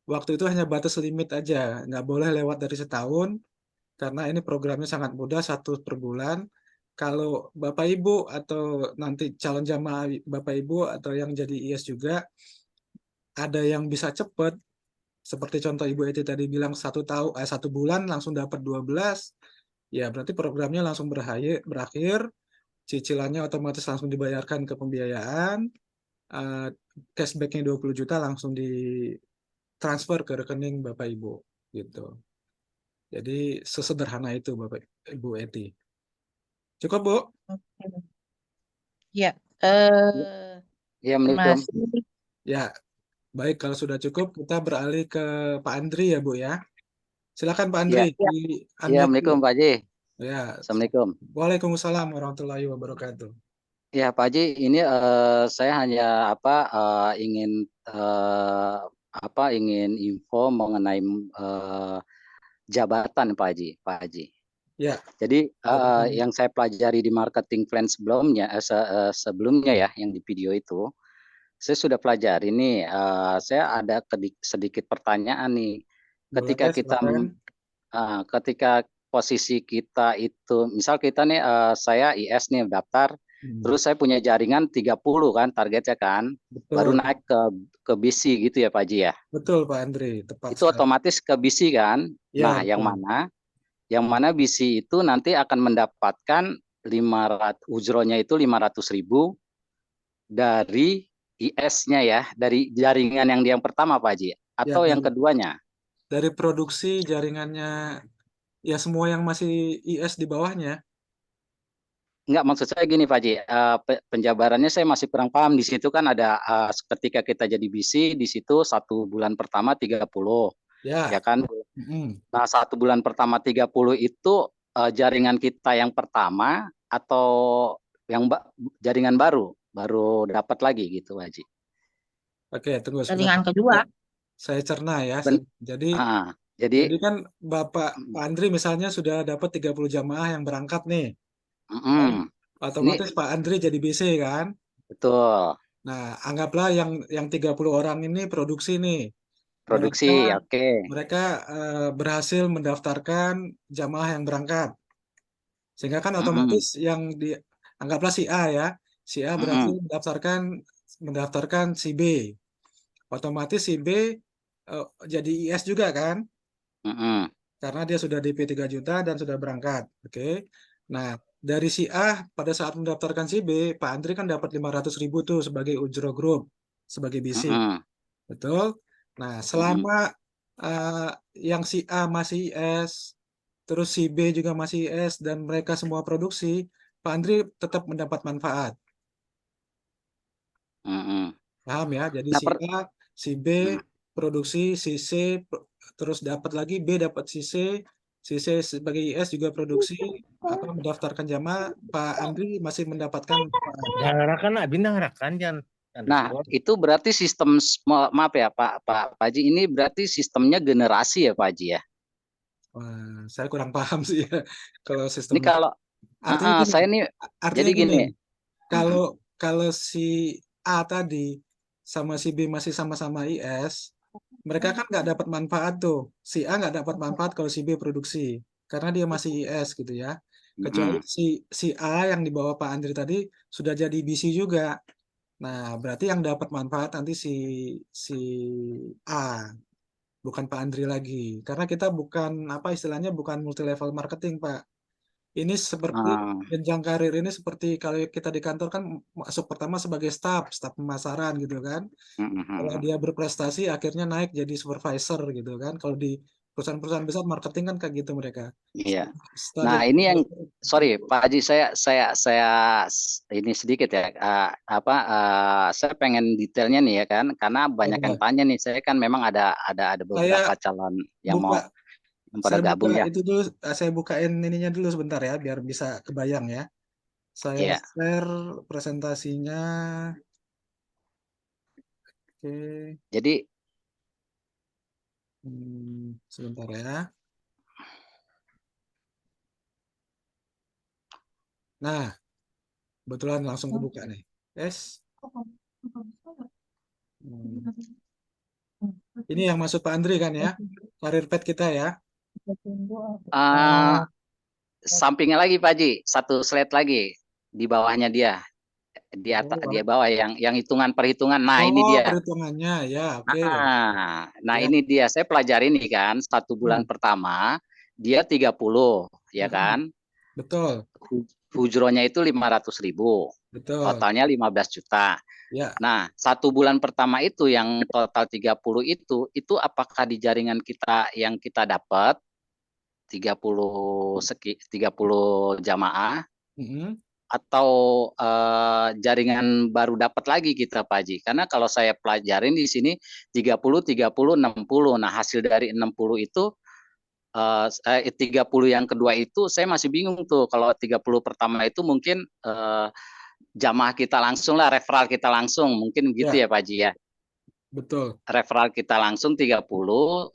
Waktu itu hanya batas limit aja. Nggak boleh lewat dari setahun karena ini programnya sangat mudah, 1 per bulan. Kalau Bapak Ibu atau nanti calon jamaah Bapak Ibu atau yang jadi IS juga ada yang bisa cepat, seperti contoh Ibu Eti tadi bilang 1 tahun, 1 bulan langsung dapat 12, ya berarti programnya langsung berakhir, cicilannya otomatis langsung dibayarkan ke pembiayaan, eh, cashbacknya 20 juta langsung ditransfer ke rekening Bapak Ibu gitu. Jadi sesederhana itu Bapak Ibu Eti. Cukup Bu? oke. Ya, Iya, Assalamualaikum. masih Ya, baik kalau sudah cukup kita beralih ke Pak Andri ya Bu ya. Silakan Pak Andri Iya, ya. di iya, unmute dulu. Assalamualaikum Pak Haji. Ya, Assalamualaikum. Waalaikumsalam warahmatullahi wabarakatuh. Ya Pak Haji, ini saya hanya ingin ingin info mengenai jabatan Pak Haji. Ya, Jadi jabatan. yang saya pelajari di marketing plan sebelumnya ya, yang di video itu, saya sudah pelajari nih. Saya ada sedikit pertanyaan nih. Boleh, silakan. Ketika posisi kita itu, misal kita nih, saya IS nih daftar, terus saya punya jaringan 30 kan targetnya kan, baru Betul, naik ke BC gitu ya Pak Haji ya. betul Pak Andri, tepat Itu sekali. otomatis ke BC kan. Ya, Nah, yang betul. mana BC itu nanti akan mendapatkan 500 ujronya itu 500.000 dari IS-nya ya, dari jaringan yang pertama Pak Haji, Ya, atau yang keduanya. dari produksi jaringannya, ya semua yang masih IS di bawahnya. Enggak, maksud saya gini Pak Haji, penjabarannya saya masih kurang paham. Di situ kan ada ketika kita jadi BC, di situ 1 bulan pertama 30, Ya, ya kan? mm, Nah, 1 bulan pertama 30 itu jaringan kita yang pertama atau yang jaringan baru dapat lagi gitu Pak Haji. oke, tunggu sebentar. Jaringan kedua. Ya, saya cerna ya. Ben, Jadi, jadi, jadi kan Bapak Pak Andri misalnya sudah dapat 30 jamaah yang berangkat nih, kan? ini Otomatis Pak Andri jadi BC kan? betul Nah, anggaplah yang 30 orang ini produksi nih. Mereka produksi, oke. mereka berhasil mendaftarkan jamaah yang berangkat. Sehingga kan Mm-mm. otomatis yang anggaplah si A ya. Si A berarti Mm-mm. mendaftarkan si B. Otomatis si B jadi IS juga kan? Mm-mm. Karena dia sudah DP 3 juta dan sudah berangkat. Oke. Nah, dari si A pada saat mendaftarkan si B, Pak Andri kan dapat 500.000 tuh sebagai ujro grup, sebagai basic. Mm-mm. Betul? Nah, Mm-mm. selama eh, yang si A masih IS, terus si B juga masih IS dan mereka semua produksi, Pak Andri tetap mendapat manfaat. Mm-mm. Paham ya? Jadi Nah, si A, si B Mm. produksi, si C terus dapat lagi, B dapat si C sebagai IS juga produksi, apa mendaftarkan jamaah, Pak Andri masih mendapatkan manfaat. Jangan nak bintang rakan jangan Nah, itu berarti sistem, maaf ya Pak Haji, ini berarti sistemnya generasi ya Pak Haji ya. Wah, saya kurang paham sih ya kalau Ini sistemnya. kalau Artinya gini, saya nih jadi artinya gini, gini. kalau Mm-mm. kalau si A tadi sama si B masih sama-sama IS, mereka kan nggak dapat manfaat tuh. Si A nggak dapat manfaat kalau si B produksi, karena dia masih IS gitu ya. Kecuali Mm-mm. si A yang di bawah Pak Andri tadi sudah jadi BC juga. Nah, berarti yang dapat manfaat nanti si A, bukan Pak Andri lagi. Karena kita bukan apa istilahnya bukan multi level marketing, Pak. Ini seperti Ah, jenjang karir ini seperti kalau kita di kantor kan masuk pertama sebagai staf pemasaran gitu kan. Setelah mm-mm. dia berprestasi akhirnya naik jadi supervisor gitu kan. Kalau di perusahaan-perusahaan besar marketing kan kayak gitu mereka. Iya. Setelah Nah, jadi ini yang supervisor, sorry Pak Haji, saya ini sedikit ya, saya pengen detailnya nih ya kan, karena ya banyak yang benar. tanya nih. Saya kan memang ada Saya beberapa calon yang buka mau yang pada saya buka gabung ya. itu dulu, saya bukain ininya dulu sebentar ya biar bisa kebayang ya. Saya Iya. share presentasinya. Oke. Jadi Sebentar ya. Nah, kebetulan langsung kebuka nih. Yes. Hmm. Ini yang masuk Pak Andri kan ya? Karir pet kita ya. eh sampingnya lagi Pak Haji, satu slide lagi di bawahnya dia, di atas, di Oh, bawah yang hitungan perhitungan. Nah, ini oh, dia. perhitungannya ya, oke. Nah, Ya. ini dia. Saya pelajari nih kan, 1 bulan Hmm, pertama dia 30, ya mm-mm. kan? Betul, Hujronya itu 500.000, betul. totalnya 15 juta. Ya, Nah, 1 bulan pertama itu yang total 30 itu apakah di jaringan kita yang kita dapat 30 jamaah mm-mm. atau jaringan baru dapat lagi kita Pak Haji? Karena kalau saya pelajarin di sini 30, 30, 60. Nah, hasil dari 60 itu 30 yang kedua itu saya masih bingung tuh. Kalau 30 pertama itu mungkin jamaah kita langsung lah, referral kita langsung, mungkin gitu Ya, ya Pak Haji ya. betul. Referral kita langsung 30,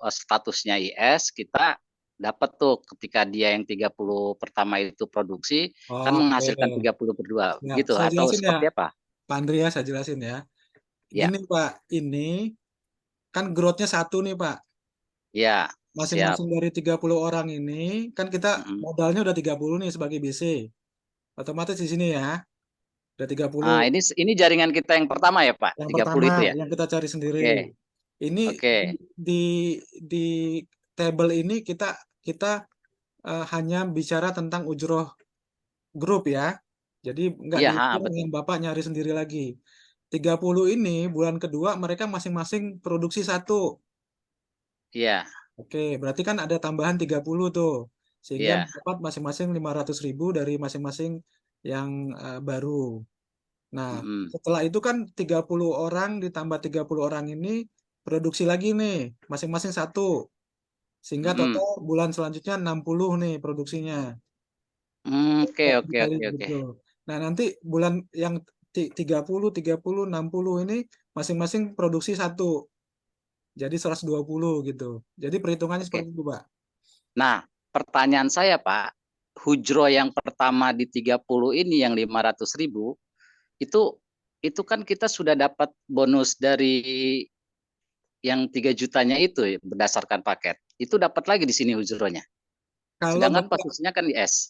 statusnya IS, kita dapat tuh ketika dia yang 30 pertama itu produksi, kan Oke. menghasilkan 30 berdua, Ya, gitu saya atau jelasin ya, seperti apa? Pak Andri ya, saya jelasin ya. Ya, Gini Pak, ini kan growth-nya satu nih Pak. ya, siap. Masing-masing dari 30 orang ini, kan kita Mm-mm. modalnya udah 30 nih sebagai BC. Otomatis di sini ya, udah 30. Nah, ini jaringan kita yang pertama ya Pak, Yang 30 pertama itu ya? yang kita cari sendiri. Oke, Ini oke. di di table ini kita kita hanya bicara tentang ujroh grup ya. Jadi nggak Iya, dihitung betul. yang Bapak nyari sendiri lagi. 30 ini bulan kedua mereka masing-masing produksi satu. Iya, Oke, berarti kan ada tambahan 30 tuh. Sehingga iya. mendapat masing-masing 500.000 dari masing-masing yang baru. Nah, Mm-mm. setelah itu kan 30 orang ditambah 30 orang ini produksi lagi nih, masing-masing satu. Sehingga Mm-mm. total bulan selanjutnya 60 nih produksinya. Oke, oke, Dikali oke, oke. gitu. Nah, nanti bulan yang 30, 30, 60 ini masing-masing produksi satu. Jadi 120 gitu. Jadi perhitungannya Oke. seperti itu, Pak. Nah, pertanyaan saya Pak, hujro yang pertama di 30 ini yang 500.000, itu itu kan kita sudah dapat bonus dari yang 3 jutanya itu ya, berdasarkan paket. Itu dapat lagi di sini hujronya. Kalau Sedangkan Bapak posisinya kan di S.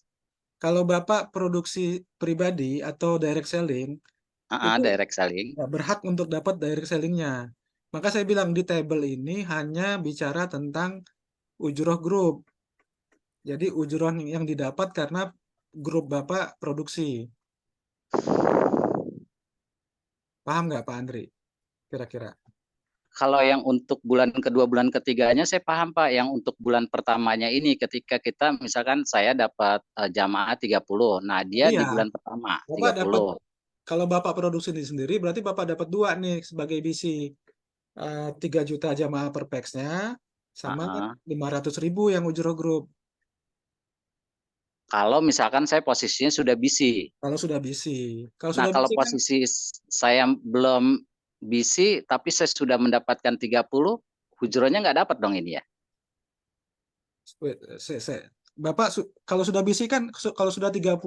Kalau Bapak produksi pribadi atau direct selling, itu Direct selling. nggak berhak untuk dapat direct selling-nya. Maka saya bilang di table ini hanya bicara tentang ujroh grup. Jadi ujroh yang didapat karena grup Bapak produksi. Paham nggak Pak Andri? Kira-kira. Kalau yang untuk bulan kedua, bulan ketiganya saya paham Pak. Yang untuk bulan pertamanya ini ketika kita misalkan saya dapat jamaah 30. Nah, dia di Iya, bulan pertama Bapak dapat 30. kalau Bapak produksi sendiri berarti Bapak dapat 2 nih sebagai BC. 3 juta jamaah per pax-nya sama Heeh. 500.000 yang ujroh grup. Kalau misalkan saya posisinya sudah BC. Kalau sudah BC. Kalau Nah, sudah kalau BC kan posisi saya belum BC tapi saya sudah mendapatkan 30, hujrohnya nggak dapat dong ini ya. wait, Bapak kalau sudah BC kan kalau sudah 30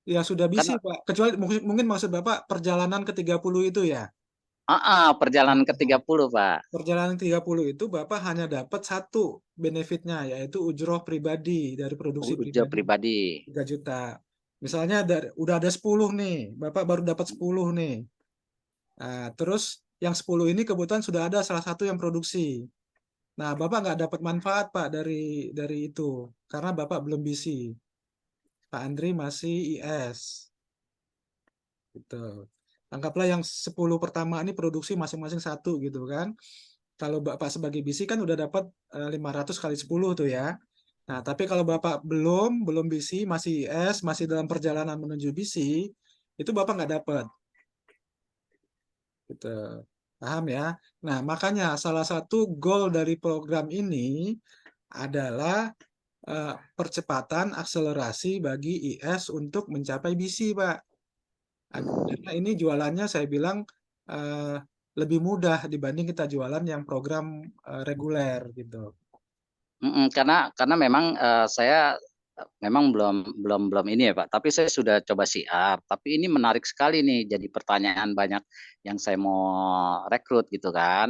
ya sudah BC Kan Pak. Kecuali mungkin maksud Bapak perjalanan ke 30 itu ya. perjalanan ke Nah, 30, Pak. perjalanan 30 itu Bapak hanya dapat satu benefitnya yaitu ujroh pribadi dari produksi Ujian pribadi pribadi. 3 juta. Misalnya udah ada 10 nih, Bapak baru dapat 10 nih. Nah, terus yang 10 ini kebetulan sudah ada salah satu yang produksi. Nah, Bapak nggak dapat manfaat Pak dari itu karena Bapak belum BC. Pak Andri masih IS. Gitu. Anggaplah yang 10 pertama ini produksi masing-masing satu gitu kan. Kalau Bapak sebagai BC kan udah dapat 500 kali 10 tuh ya. Nah, tapi kalau Bapak belum BC, masih IS, masih dalam perjalanan menuju BC, itu Bapak nggak dapat. Gitu. Paham ya? Nah, makanya salah satu goal dari program ini adalah percepatan akselerasi bagi IS untuk mencapai BC, Pak. Karena ini jualannya saya bilang eh, lebih mudah dibanding kita jualan yang program reguler gitu. Karena memang saya memang belum ini ya Pak. Tapi saya sudah coba siar. Tapi ini menarik sekali nih. Jadi pertanyaan banyak yang saya mau rekrut gitu kan.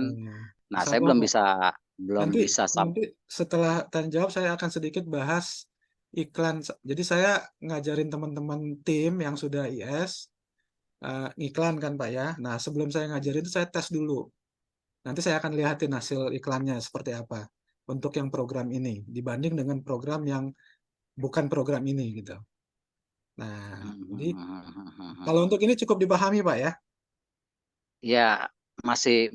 Nah, saya Sabar, belum Pak. belum bisa Nanti setelah tanya jawab saya akan sedikit bahas iklan. Jadi saya ngajarin teman-teman tim yang sudah IS iklan kan Pak ya. Nah sebelum saya ngajarin itu saya tes dulu. Nanti saya akan lihatin hasil iklannya seperti apa untuk yang program ini dibanding dengan program yang bukan program ini gitu. Nah, jadi kalau untuk ini cukup dipahami Pak ya. Ya, masih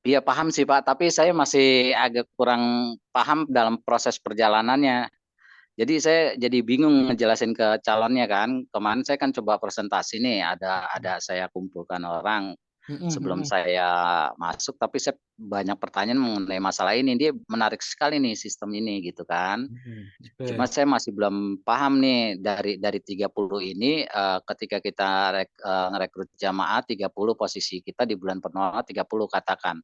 ya paham sih Pak, tapi saya masih agak kurang paham dalam proses perjalanannya. Jadi saya jadi bingung ngejelasin ke calonnya kan. Kemarin saya kan coba presentasi nih, ada saya kumpulkan orang sebelum saya masuk, tapi saya banyak pertanyaan mengenai masalah ini. Dia menarik sekali nih sistem ini gitu kan. Cuma saya masih belum paham nih dari 30 ini ketika kita ngerekrut jamaah 30 posisi kita di bulan purnama 30 katakan.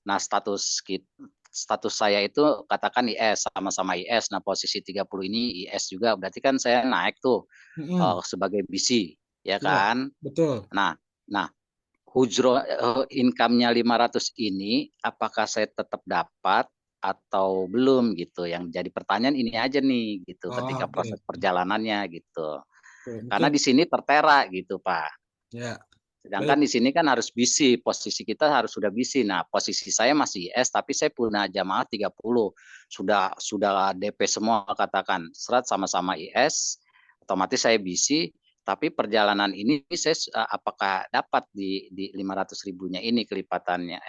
Nah, status saya itu katakan IS sama-sama IS. Nah, posisi 30 ini IS juga berarti kan saya naik tuh sebagai BC ya Iya, kan. betul. Nah, hujroh income-nya 500 ini apakah saya tetap dapat atau belum gitu. Yang jadi pertanyaan ini aja nih gitu ketika proses perjalanannya gitu. Karena di sini tertera gitu, Pak. Ya. Sedangkan di sini kan harus BC, posisi kita harus sudah BC. Nah, posisi saya masih IS tapi saya punya jamaah 30. Sudah DP semua katakan. Serat sama-sama IS, otomatis saya BC, tapi perjalanan ini saya apakah dapat di 500.000-nya ini kelipatannya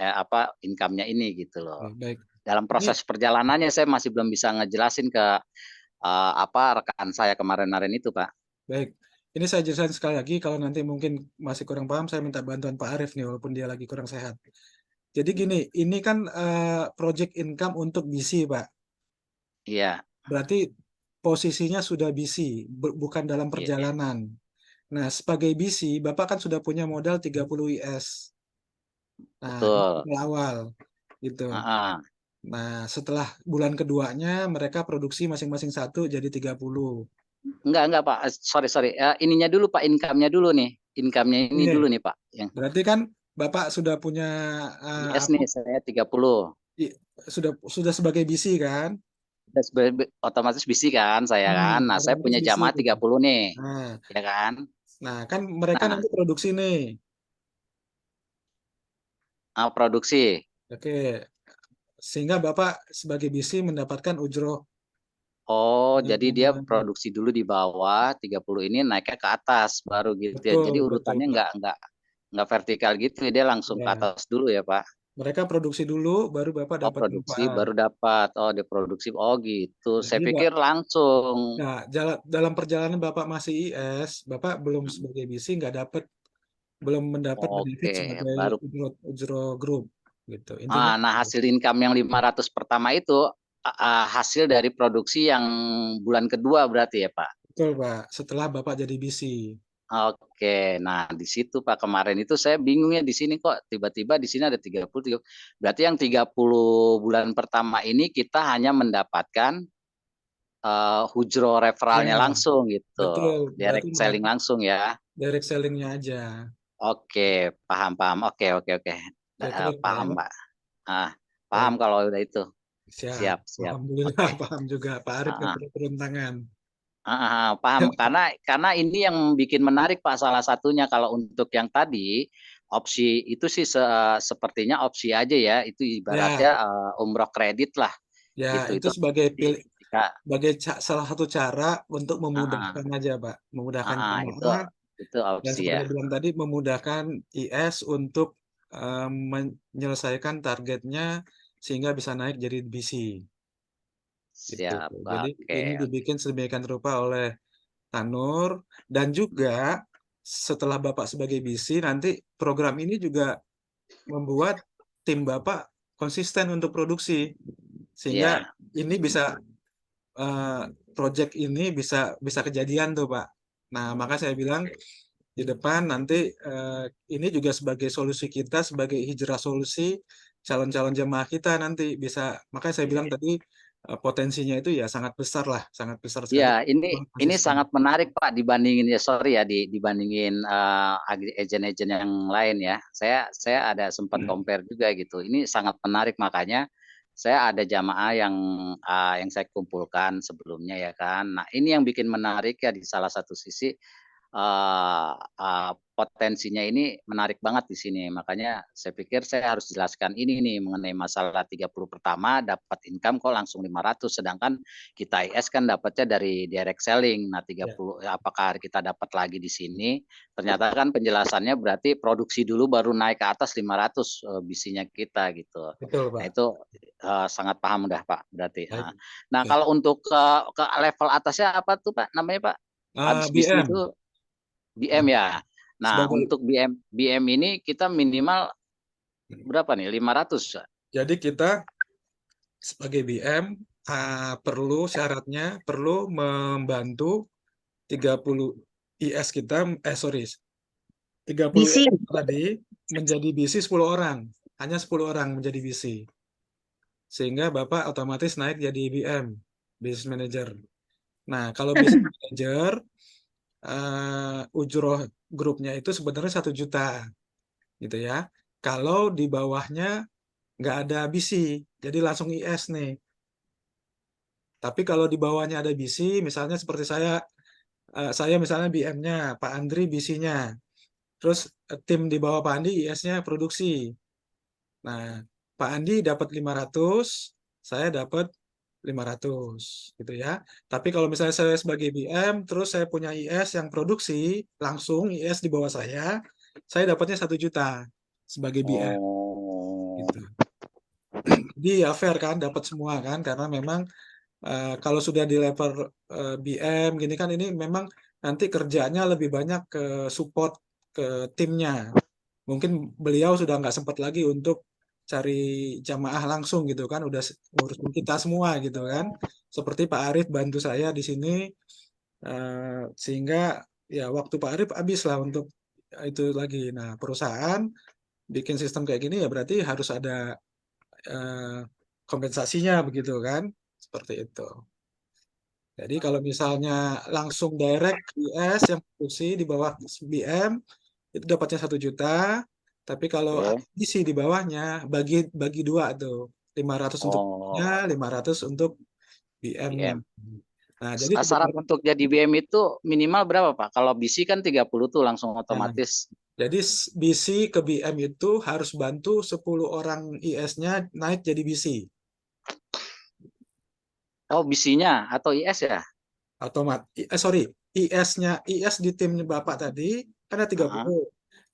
income-nya ini gitu loh. Baik. Dalam proses perjalanannya saya masih belum bisa ngejelasin ke rekan saya kemarin-kemarin itu, Pak. Baik. Ini saya jelaskan sekali lagi kalau nanti mungkin masih kurang paham saya minta bantuan Pak Arief nih walaupun dia lagi kurang sehat. Jadi gini, ini kan project income untuk BC, Pak. Iya. Berarti posisinya sudah BC, bukan dalam perjalanan. Nah, sebagai BC, Bapak kan sudah punya modal 30 IS. Nah, Betul. awal gitu. Nah, setelah bulan keduanya mereka produksi masing-masing satu jadi 30. Enggak Pak. Sorry. Ininya dulu Pak, income-nya dulu nih. Income-nya ini dulu nih Pak. Berarti kan Bapak sudah punya IS nih saya 30. sudah sebagai BC kan? otomatis BC kan saya kan. Nah, saya otomatis punya BC. jamaah 30 nih, Nah, ya kan? kan mereka Nah, nanti produksi nih. produksi. Oke, sehingga Bapak sebagai BC mendapatkan ujroh. Oh, jadi dia eh, produksi dulu di bawah, 30 ini naiknya ke atas baru gitu ya. betul, Jadi betul, urutannya Pak. nggak vertikal gitu, dia langsung ke Ya, atas dulu ya, Pak. mereka produksi dulu, baru Bapak Oh, dapat produksi manfaat. baru dapat. Oh, dia produksi. Oh, gitu. Saya Jadi, pikir langsung. nah, dalam perjalanan Bapak masih IS, Bapak belum sebagai BC nggak dapat, belum mendapat benefit Oke, sebagai baru. ujroh grup gitu. Intinya Nah, hasil income yang 500 pertama itu hasil dari produksi yang bulan kedua berarti ya, Pak? betul, Pak. Setelah Bapak jadi BC. Oke, nah di situ Pak kemarin itu saya bingungnya di sini kok tiba-tiba di sini ada 30. Berarti yang 30 bulan pertama ini kita hanya mendapatkan hujro Ya, referralnya langsung gitu. betul. Berarti Direct selling mendapat langsung ya. direct selling-nya aja. Oke, paham paham. Oke, oke, oke. Kira-kira Pak ya, Paham, Pak? Pak. Ah, paham Baik, kalau udah itu. siap. Siap, siap. Alhamdulillah Oke. paham juga. Pak Arif nggak Ah, perlu turun tangan. paham karena ini yang bikin menarik Pak, salah satunya kalau untuk yang tadi opsi itu sih sepertinya opsi aja ya, itu ibaratnya Ya, umroh kredit lah ya gitu. itu Itu sebagai jika salah satu cara untuk ah, ah, memudahkan aja, Pak. Memudahkan itu jemaah dan opsi seperti ya. yang bilang tadi memudahkan IS untuk menyelesaikan targetnya sehingga bisa naik jadi BC gitu. Siap. Jadi Oke, ini oke. dibikin sedemikian rupa oleh Tanur dan juga setelah Bapak sebagai BC nanti program ini juga membuat tim Bapak konsisten untuk produksi sehingga Ya, ini bisa eh, project ini bisa bisa kejadian tuh Pak. Nah, maka saya bilang di depan nanti ini juga sebagai solusi kita sebagai hijrah solusi calon-calon jemaah kita nanti bisa. Makanya saya bilang tadi potensinya itu ya sangat besar sekali. ya, ini Konsisten. sangat menarik Pak dibandingin ya, sorry ya, dibandingin agen-agen yang lain ya. Saya ada sempat compare juga gitu. Ini sangat menarik, makanya saya ada jamaah yang saya kumpulkan sebelumnya ya kan. Nah, ini yang bikin menarik ya, di salah satu sisi potensinya ini menarik banget di sini. Makanya saya pikir saya harus jelaskan ini nih mengenai masalah 30 pertama dapat income kok langsung 500, sedangkan kita IS kan dapatnya dari direct selling. Nah, Ya, 30 apakah kita dapat lagi di sini? Ternyata kan penjelasannya berarti produksi dulu baru naik ke atas 500 BC-nya kita gitu. betul Nah, Pak. itu sangat paham udah Pak berarti. Baik. Nah, Ya. kalau untuk ke level atasnya apa tuh Pak namanya Pak? Habis BC BM itu BM ya, ya. Nah, sebagai untuk BM ini kita minimal berapa nih? 500 ya? jadi kita sebagai BM syaratnya perlu membantu 30 IS kita sorry 30 BC. IS tadi menjadi BC 10 orang. Hanya 10 orang menjadi BC. Sehingga Bapak otomatis naik jadi BM, Business Manager. Nah, kalau Business Manager ujroh grupnya itu sebenarnya 1 juta gitu ya. Kalau di bawahnya nggak ada BC, jadi langsung IS nih. Tapi kalau di bawahnya ada BC, misalnya seperti saya misalnya BM-nya, Pak Andri BC-nya, terus tim di bawah Pak Andi IS-nya produksi. Nah, Pak Andi dapat 500, saya dapat 500 gitu ya. Tapi kalau misalnya saya sebagai BM, terus saya punya IS yang produksi, langsung IS di bawah saya dapatnya 1 juta sebagai BM Oh, gitu. Jadi ya fair kan, dapat semua kan, karena memang kalau sudah di level BM gini kan ini memang nanti kerjanya lebih banyak ke support ke timnya. Mungkin beliau sudah nggak sempat lagi untuk cari jamaah langsung gitu kan, udah ngurusin kita semua gitu kan. Seperti Pak Arif bantu saya di sini sehingga ya waktu Pak Arif habis lah untuk itu lagi. Nah, perusahaan bikin sistem kayak gini ya berarti harus ada eh, kompensasinya begitu kan, seperti itu. Jadi kalau misalnya langsung direct US yang produksi di bawah BM itu dapatnya 1 juta. Tapi kalau oke. isi di bawahnya bagi bagi dua tuh 500 untuk nya, Oh, 500 untuk BM-nya. BM. Nah, jadi Syarat sebenarnya untuk jadi BM itu minimal berapa, Pak? Kalau BC kan 30 tuh langsung otomatis. jadi BC ke BM itu harus bantu 10 orang IS-nya naik jadi BC. Oh, BC-nya atau IS ya? Sorry, IS-nya IS di timnya Bapak tadi kan ada Ah, 30.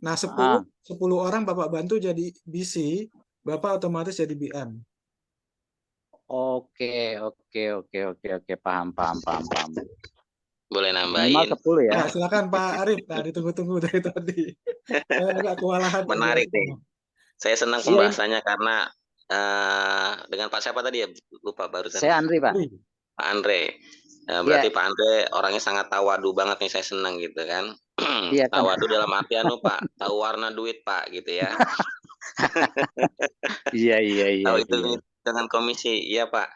Nah, ah. 10 orang Bapak bantu jadi BC, Bapak otomatis jadi BM. Oke, oke. Paham. Boleh Minimal nambahin. 10 ya. Nah, silakan Pak Arif. Nah, ditunggu-tunggu dari tadi. Saya agak kewalahan Menarik menjelaskan. nih. Saya senang Iya, pembahasannya karena dengan Pak siapa tadi ya? Lupa barusan. saya Andri, Pak. Pak Andre. Berarti Pak Andre orangnya sangat tawadu banget nih, saya senang gitu kan. Iya kan. Tawadu dalam artian Pak, tahu warna duit Pak gitu ya. Iya. Tahu itu dengan komisi, iya Pak.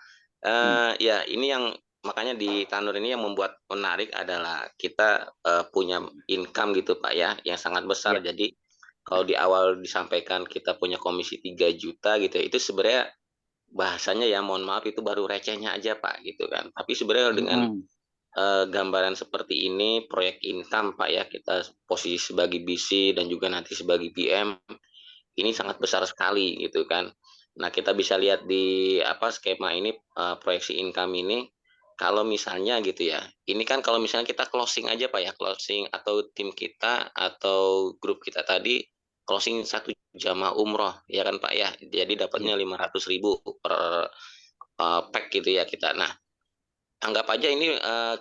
Ya ini yang makanya di Tanur ini yang membuat menarik adalah kita punya income gitu Pak ya, yang sangat besar. Iya. Jadi kalau di awal disampaikan kita punya komisi 3 juta gitu ya, itu sebenarnya bahasanya ya mohon maaf itu baru recehnya aja Pak gitu kan. Tapi sebenarnya dengan gambaran seperti ini, proyek income Pak ya, kita posisi sebagai BC dan juga nanti sebagai PM, ini sangat besar sekali gitu kan. Nah, kita bisa lihat di skema ini, proyeksi income ini, kalau misalnya gitu ya, ini kan kalau misalnya kita closing aja Pak ya, closing atau tim kita atau grup kita tadi closing 1 jamaah umroh ya kan Pak ya, jadi dapatnya 500.000 per pack gitu ya kita. Nah, anggap aja ini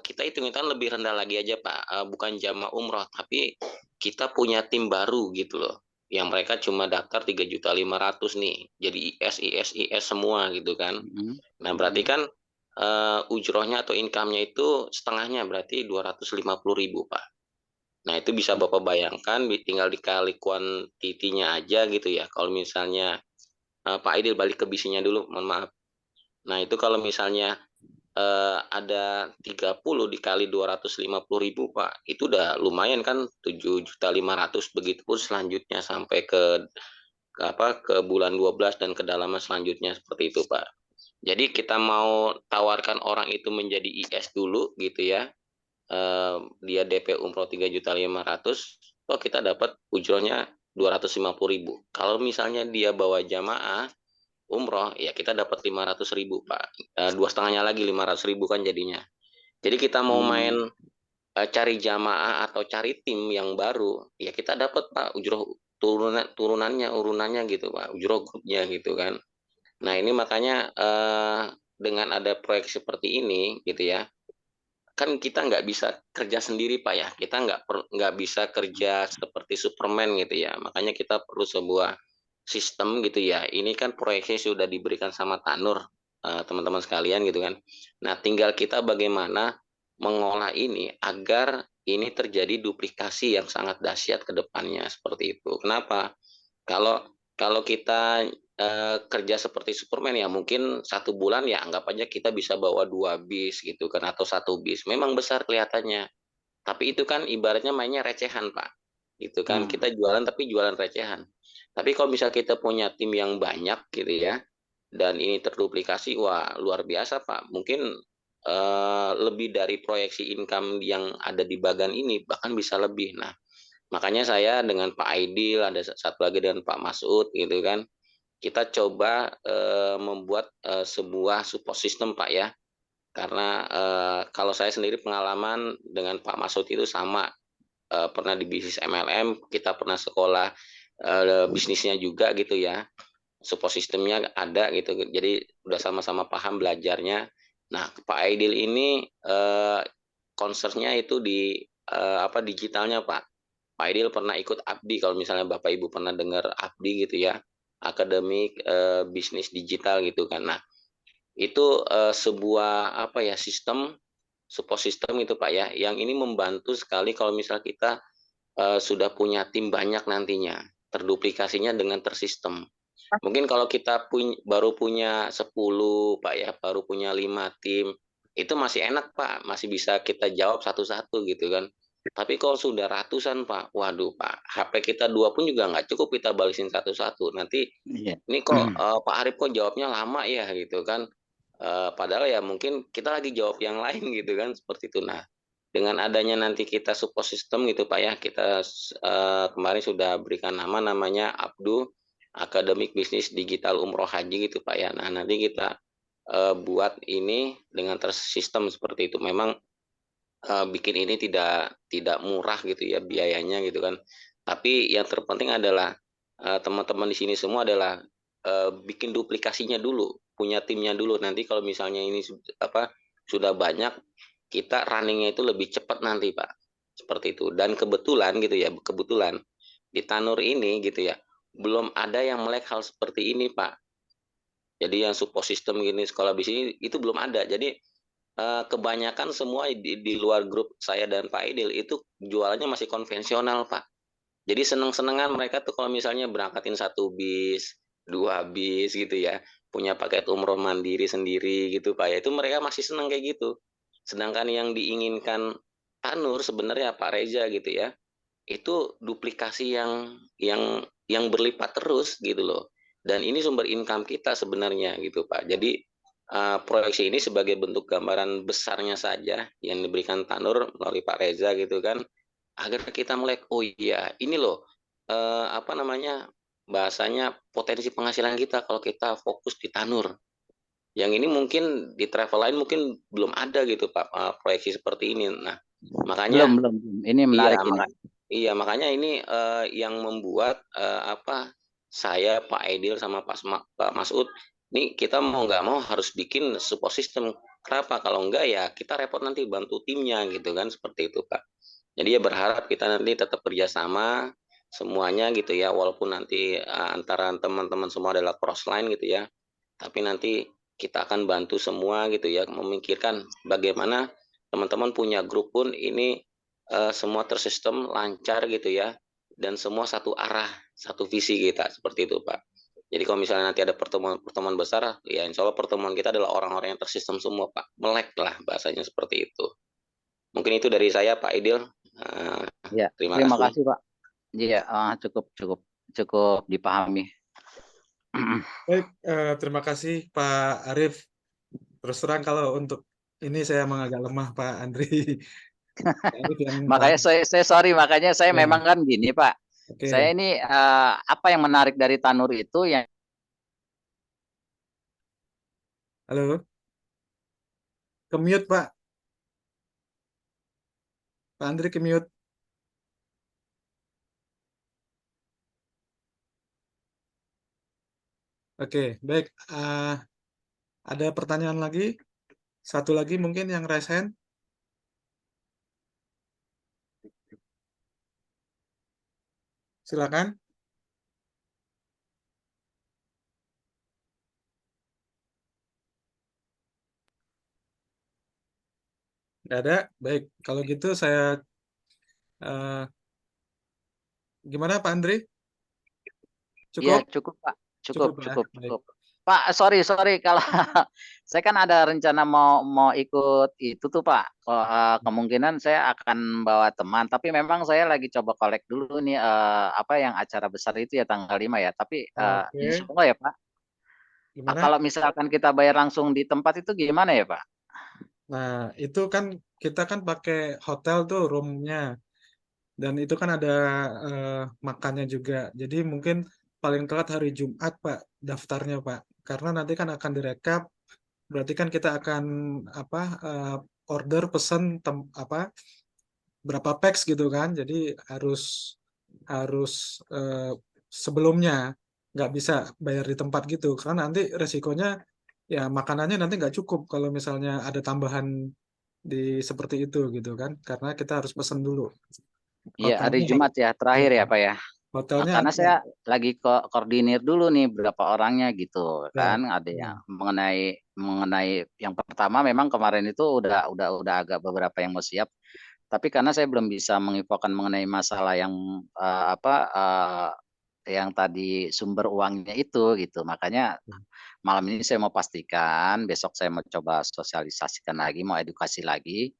kita hitung-hitungan lebih rendah lagi aja Pak, bukan jamaah umroh, tapi kita punya tim baru gitu loh, yang mereka cuma daftar 3.500.000 nih, jadi IS semua gitu kan. Nah berarti kan ujrohnya atau income-nya itu setengahnya, berarti 250.000 Pak. Nah itu bisa Bapak bayangkan, tinggal dikali kuantitinya aja gitu ya. Kalau misalnya Pak Aidil balik ke bisinya dulu, mohon maaf. Nah itu kalau misalnya ada 30 dikali 250.000 Pak, itu udah lumayan kan, 7.500.000. Begitu pun selanjutnya sampai ke bulan 12 dan kedalaman selanjutnya seperti itu Pak. Jadi kita mau tawarkan orang itu menjadi IS dulu gitu ya, dia DP umroh 3.500.000, toh kita dapat ujrohnya 250.000. Kalau misalnya dia bawa jamaah umroh, ya kita dapat 500.000 Pak. 2,5-nya lagi 500.000 kan jadinya. Jadi kita mau main cari jamaah atau cari tim yang baru, ya kita dapat Pak ujroh urunannya gitu Pak, ujroh grupnya gitu kan. Nah ini makanya dengan ada proyek seperti ini gitu ya, kan kita nggak bisa kerja sendiri Pak ya, kita nggak bisa kerja seperti Superman gitu ya. Makanya kita perlu sebuah sistem gitu ya. Ini kan proyeksi sudah diberikan sama Tanur, teman-teman sekalian gitu kan. Nah, tinggal kita bagaimana mengolah ini agar ini terjadi duplikasi yang sangat dahsyat ke depannya seperti itu. Kenapa? Kalau kalau kita kerja seperti Superman ya mungkin 1 bulan ya anggap aja kita bisa bawa 2 bis gitu kan atau 1 bis. Memang besar kelihatannya, tapi itu kan ibaratnya mainnya recehan Pak. Gitu kan kita jualan tapi jualan recehan. Tapi kalau misal kita punya tim yang banyak gitu ya, dan ini terduplikasi, wah luar biasa Pak. Mungkin lebih dari proyeksi income yang ada di Bagan ini, bahkan bisa lebih. Nah, makanya saya dengan Pak Aidil, ada satu lagi dengan Pak Masud gitu kan, kita coba membuat sebuah support system Pak ya. Karena kalau saya sendiri pengalaman dengan Pak Masud itu sama, pernah di bisnis MLM, kita pernah sekolah bisnisnya juga gitu ya, support sistemnya ada gitu, jadi udah sama-sama paham belajarnya. Nah Pak Aidil ini concernnya itu di digitalnya Pak. Pak Aidil pernah ikut Abdi, kalau misalnya Bapak Ibu pernah dengar Abdi gitu ya, akademik bisnis digital gitu kan. Nah itu sebuah sistem support system itu Pak ya, yang ini membantu sekali kalau misal kita sudah punya tim banyak nantinya, terduplikasinya dengan tersistem. Mungkin kalau kita baru punya 10 Pak ya, baru punya 5 tim, itu masih enak Pak, masih bisa kita jawab satu-satu gitu kan. Tapi kalau sudah ratusan Pak, waduh Pak, HP kita 2 pun juga nggak cukup kita balisin satu-satu. Nanti ini kok Pak Arif kok jawabnya lama ya gitu kan. Padahal ya mungkin kita lagi jawab yang lain gitu kan, seperti itu. Nah, dengan adanya nanti kita support system gitu Pak ya, kita kemarin sudah berikan namanya Abdu Akademik Bisnis Digital Umroh Haji gitu Pak ya. Nah, nanti kita buat ini dengan tersistem seperti itu. Memang bikin ini tidak murah gitu ya biayanya gitu kan. Tapi yang terpenting adalah teman-teman di sini semua adalah bikin duplikasinya dulu, punya timnya dulu. Nanti kalau misalnya ini sudah banyak, kita runningnya itu lebih cepat nanti Pak. Seperti itu. Dan kebetulan gitu ya, kebetulan di Tanur ini gitu ya, belum ada yang melek hal seperti ini Pak. Jadi yang support system gini sekolah di sini itu belum ada. Jadi kebanyakan semua di luar grup saya dan Pak Idil itu jualannya masih konvensional Pak. Jadi seneng-senengan mereka tuh kalau misalnya berangkatin 1 bis, 2 bis gitu ya, punya paket umroh mandiri sendiri gitu Pak ya, itu mereka masih seneng kayak gitu. Sedangkan yang diinginkan Tanur sebenarnya Pak Reza gitu ya, itu duplikasi yang berlipat terus gitu loh. Dan ini sumber income kita sebenarnya gitu Pak. Jadi proyeksi ini sebagai bentuk gambaran besarnya saja yang diberikan Tanur melalui Pak Reza gitu kan, agar kita melek, oh iya ini loh apa namanya, bahasanya potensi penghasilan kita kalau kita fokus di Tanur. Yang ini mungkin di travel lain mungkin belum ada gitu Pak, proyeksi seperti ini. Nah, makanya Belum. Ini iya, menarik ini. makanya ini yang membuat saya, Pak Aidil sama Pak Masud, ini kita mau nggak mau harus bikin support system. Kenapa? Kalau enggak ya kita repot nanti bantu timnya gitu kan, seperti itu Pak. Jadi ya berharap kita nanti tetap kerjasama semuanya gitu ya, walaupun nanti antara teman-teman semua adalah cross line gitu ya, tapi nanti kita akan bantu semua gitu ya, memikirkan bagaimana teman-teman punya grup pun ini semua tersistem lancar gitu ya, dan semua satu arah, satu visi kita, seperti itu Pak. Jadi kalau misalnya nanti ada pertemuan besar, ya insya Allah pertemuan kita adalah orang-orang yang tersistem semua Pak, melek lah bahasanya seperti itu. Mungkin itu dari saya Pak Idil. Ya, terima kasih Pak. Iya, cukup dipahami. Baik, terima kasih Pak Arif. Terus terang kalau untuk ini saya emang agak lemah Pak Andri. Makanya saya sorry, makanya saya memang kan gini Pak. Saya ini apa yang menarik dari Tanur itu yang Halo. Ke-mute Pak. Pak Andri ke-mute. Oke, baik. Ada pertanyaan lagi? Satu lagi mungkin yang raise hand. Silakan. Nggak ada? Baik, kalau gitu saya gimana Pak Andri? Cukup? Iya, cukup Pak. Cukup, Cukup. baik. Pak, sorry kalau saya kan ada rencana mau ikut itu tuh Pak. Kemungkinan saya akan bawa teman, tapi memang saya lagi coba kolek dulu nih apa yang acara besar itu ya tanggal 5 ya. Tapi insya Allah ya Pak. Gimana? Kalau misalkan kita bayar langsung di tempat itu gimana ya Pak? Nah, itu kan kita kan pakai hotel tuh roomnya, dan itu kan ada makannya juga. Jadi mungkin paling telat hari Jumat Pak daftarnya Pak, karena nanti kan akan direkap. Berarti kan kita akan order pesan berapa packs gitu kan. Jadi harus sebelumnya, nggak bisa bayar di tempat gitu, karena nanti resikonya ya makanannya nanti nggak cukup kalau misalnya ada tambahan di seperti itu gitu kan, karena kita harus pesan dulu. Iya, hari Jumat ya terakhir ya Pak ya. Hotelnya Karena saya lagi koordinir dulu nih berapa orangnya gitu kan, ada yang mengenai yang pertama memang kemarin itu udah agak beberapa yang mau siap, tapi karena saya belum bisa menginfokan mengenai masalah yang yang tadi sumber uangnya itu gitu, makanya malam ini saya mau pastikan, besok saya mau coba sosialisasikan lagi, mau edukasi lagi.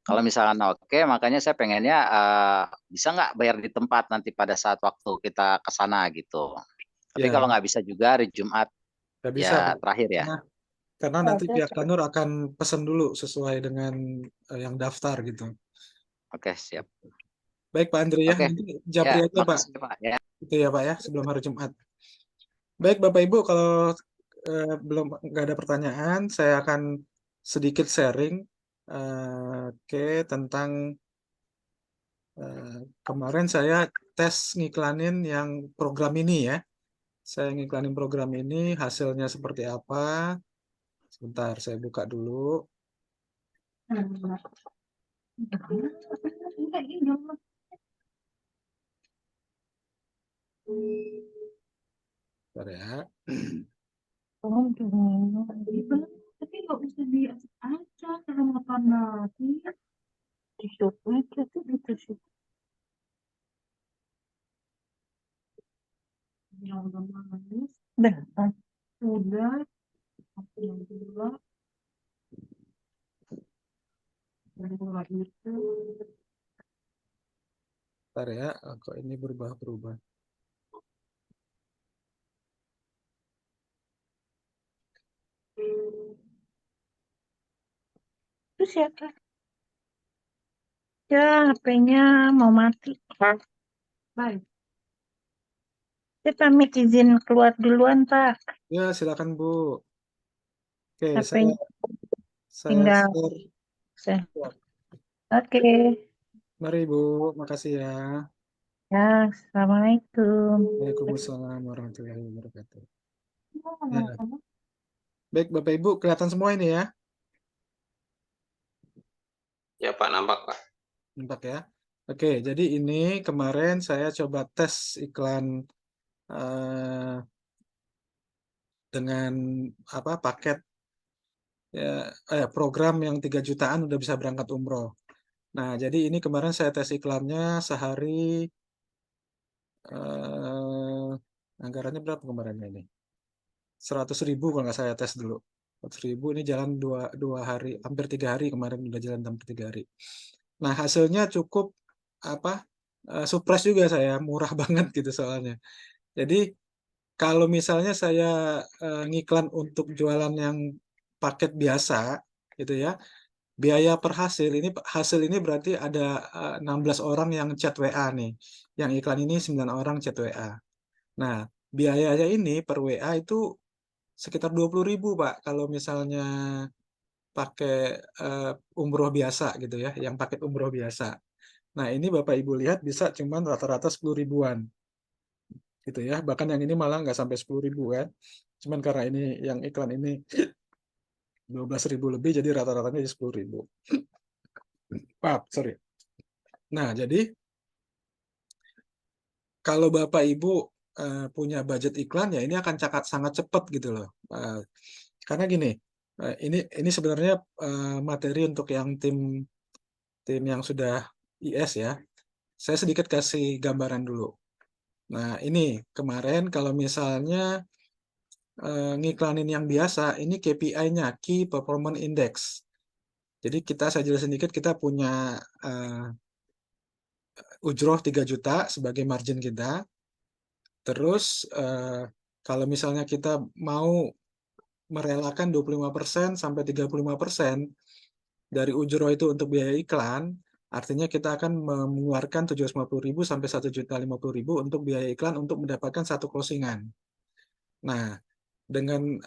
Kalau misalkan oke, makanya saya pengennya bisa nggak bayar di tempat nanti pada saat waktu kita ke sana gitu. Tapi kalau nggak bisa juga hari Jumat nggak bisa, ya Pak. terakhir ya. Nah, Karena nanti pihak Tanur akan pesan dulu sesuai dengan yang daftar gitu. Oke, siap. Baik Pak Andri ya, Oke. nanti japri Ya, aja Pak. makasih Pak ya. Itu ya Pak ya, sebelum hari Jumat. Baik Bapak Ibu, kalau belum nggak ada pertanyaan, saya akan sedikit sharing tentang kemarin saya tes ngiklanin yang program ini ya. Saya ngiklanin program ini, hasilnya seperti apa. Sebentar, saya buka dulu. Bentar ya. Tapi nggak usah diacak kalau makan nasi ditutup aja tuh gitu sih. Yang udah manis, udah, yang kedua, itu. Bentar ya, kok ini berubah-berubah. Terus siapa? Ya, HP-nya mau mati. Baik. Saya pamit izin keluar duluan, Pak. Ya, silakan Bu. Oke, HP-nya saya tinggal. share. Oke. Mari Bu, makasih ya. Ya, Assalamualaikum. Waalaikumsalam warahmatullahi wabarakatuh. Ya. Baik, Bapak Ibu, kelihatan semua ini ya? Ya Pak, nampak Pak. Nampak ya? Oke, jadi ini kemarin saya coba tes iklan dengan paket program yang 3 jutaan udah bisa berangkat umroh. Nah, jadi ini kemarin saya tes iklannya sehari anggarannya berapa kemarin ini? 100.000 kalau nggak saya tes dulu. 100.000 ini jalan dua hari, hampir 3 hari kemarin udah jalan hampir 3 hari. Nah, hasilnya cukup surprise juga saya, murah banget gitu soalnya. Jadi kalau misalnya saya ngiklan untuk jualan yang paket biasa gitu ya, biaya per hasil ini berarti ada 16 orang yang chat WA nih. Yang iklan ini 9 orang chat WA. Nah, biayanya ini per WA itu sekitar 20.000 Pak kalau misalnya pakai umroh biasa gitu ya, yang paket umroh biasa. Nah, ini Bapak Ibu lihat bisa cuman rata-rata 10 ribuan gitu ya. Bahkan yang ini malah nggak sampai 10.000 kan. Cuman karena ini yang iklan ini 12.000 lebih, jadi rata-ratanya 10.000. Maaf, sorry. Nah, jadi kalau Bapak Ibu punya budget iklan ya ini akan sangat cepat gitu loh. Karena gini, ini sebenarnya materi untuk yang tim yang sudah IS ya. Saya sedikit kasih gambaran dulu. Nah, ini kemarin kalau misalnya ngiklanin yang biasa, ini KPI-nya, Key Performance Index. Jadi saya jelasin sedikit, kita punya ujroh 3 juta sebagai margin kita. Terus kalau misalnya kita mau merelakan 25% sampai 35% dari ujroh itu untuk biaya iklan, artinya kita akan mengeluarkan 750.000 sampai 1.050.000 untuk biaya iklan untuk mendapatkan satu closingan. Nah, dengan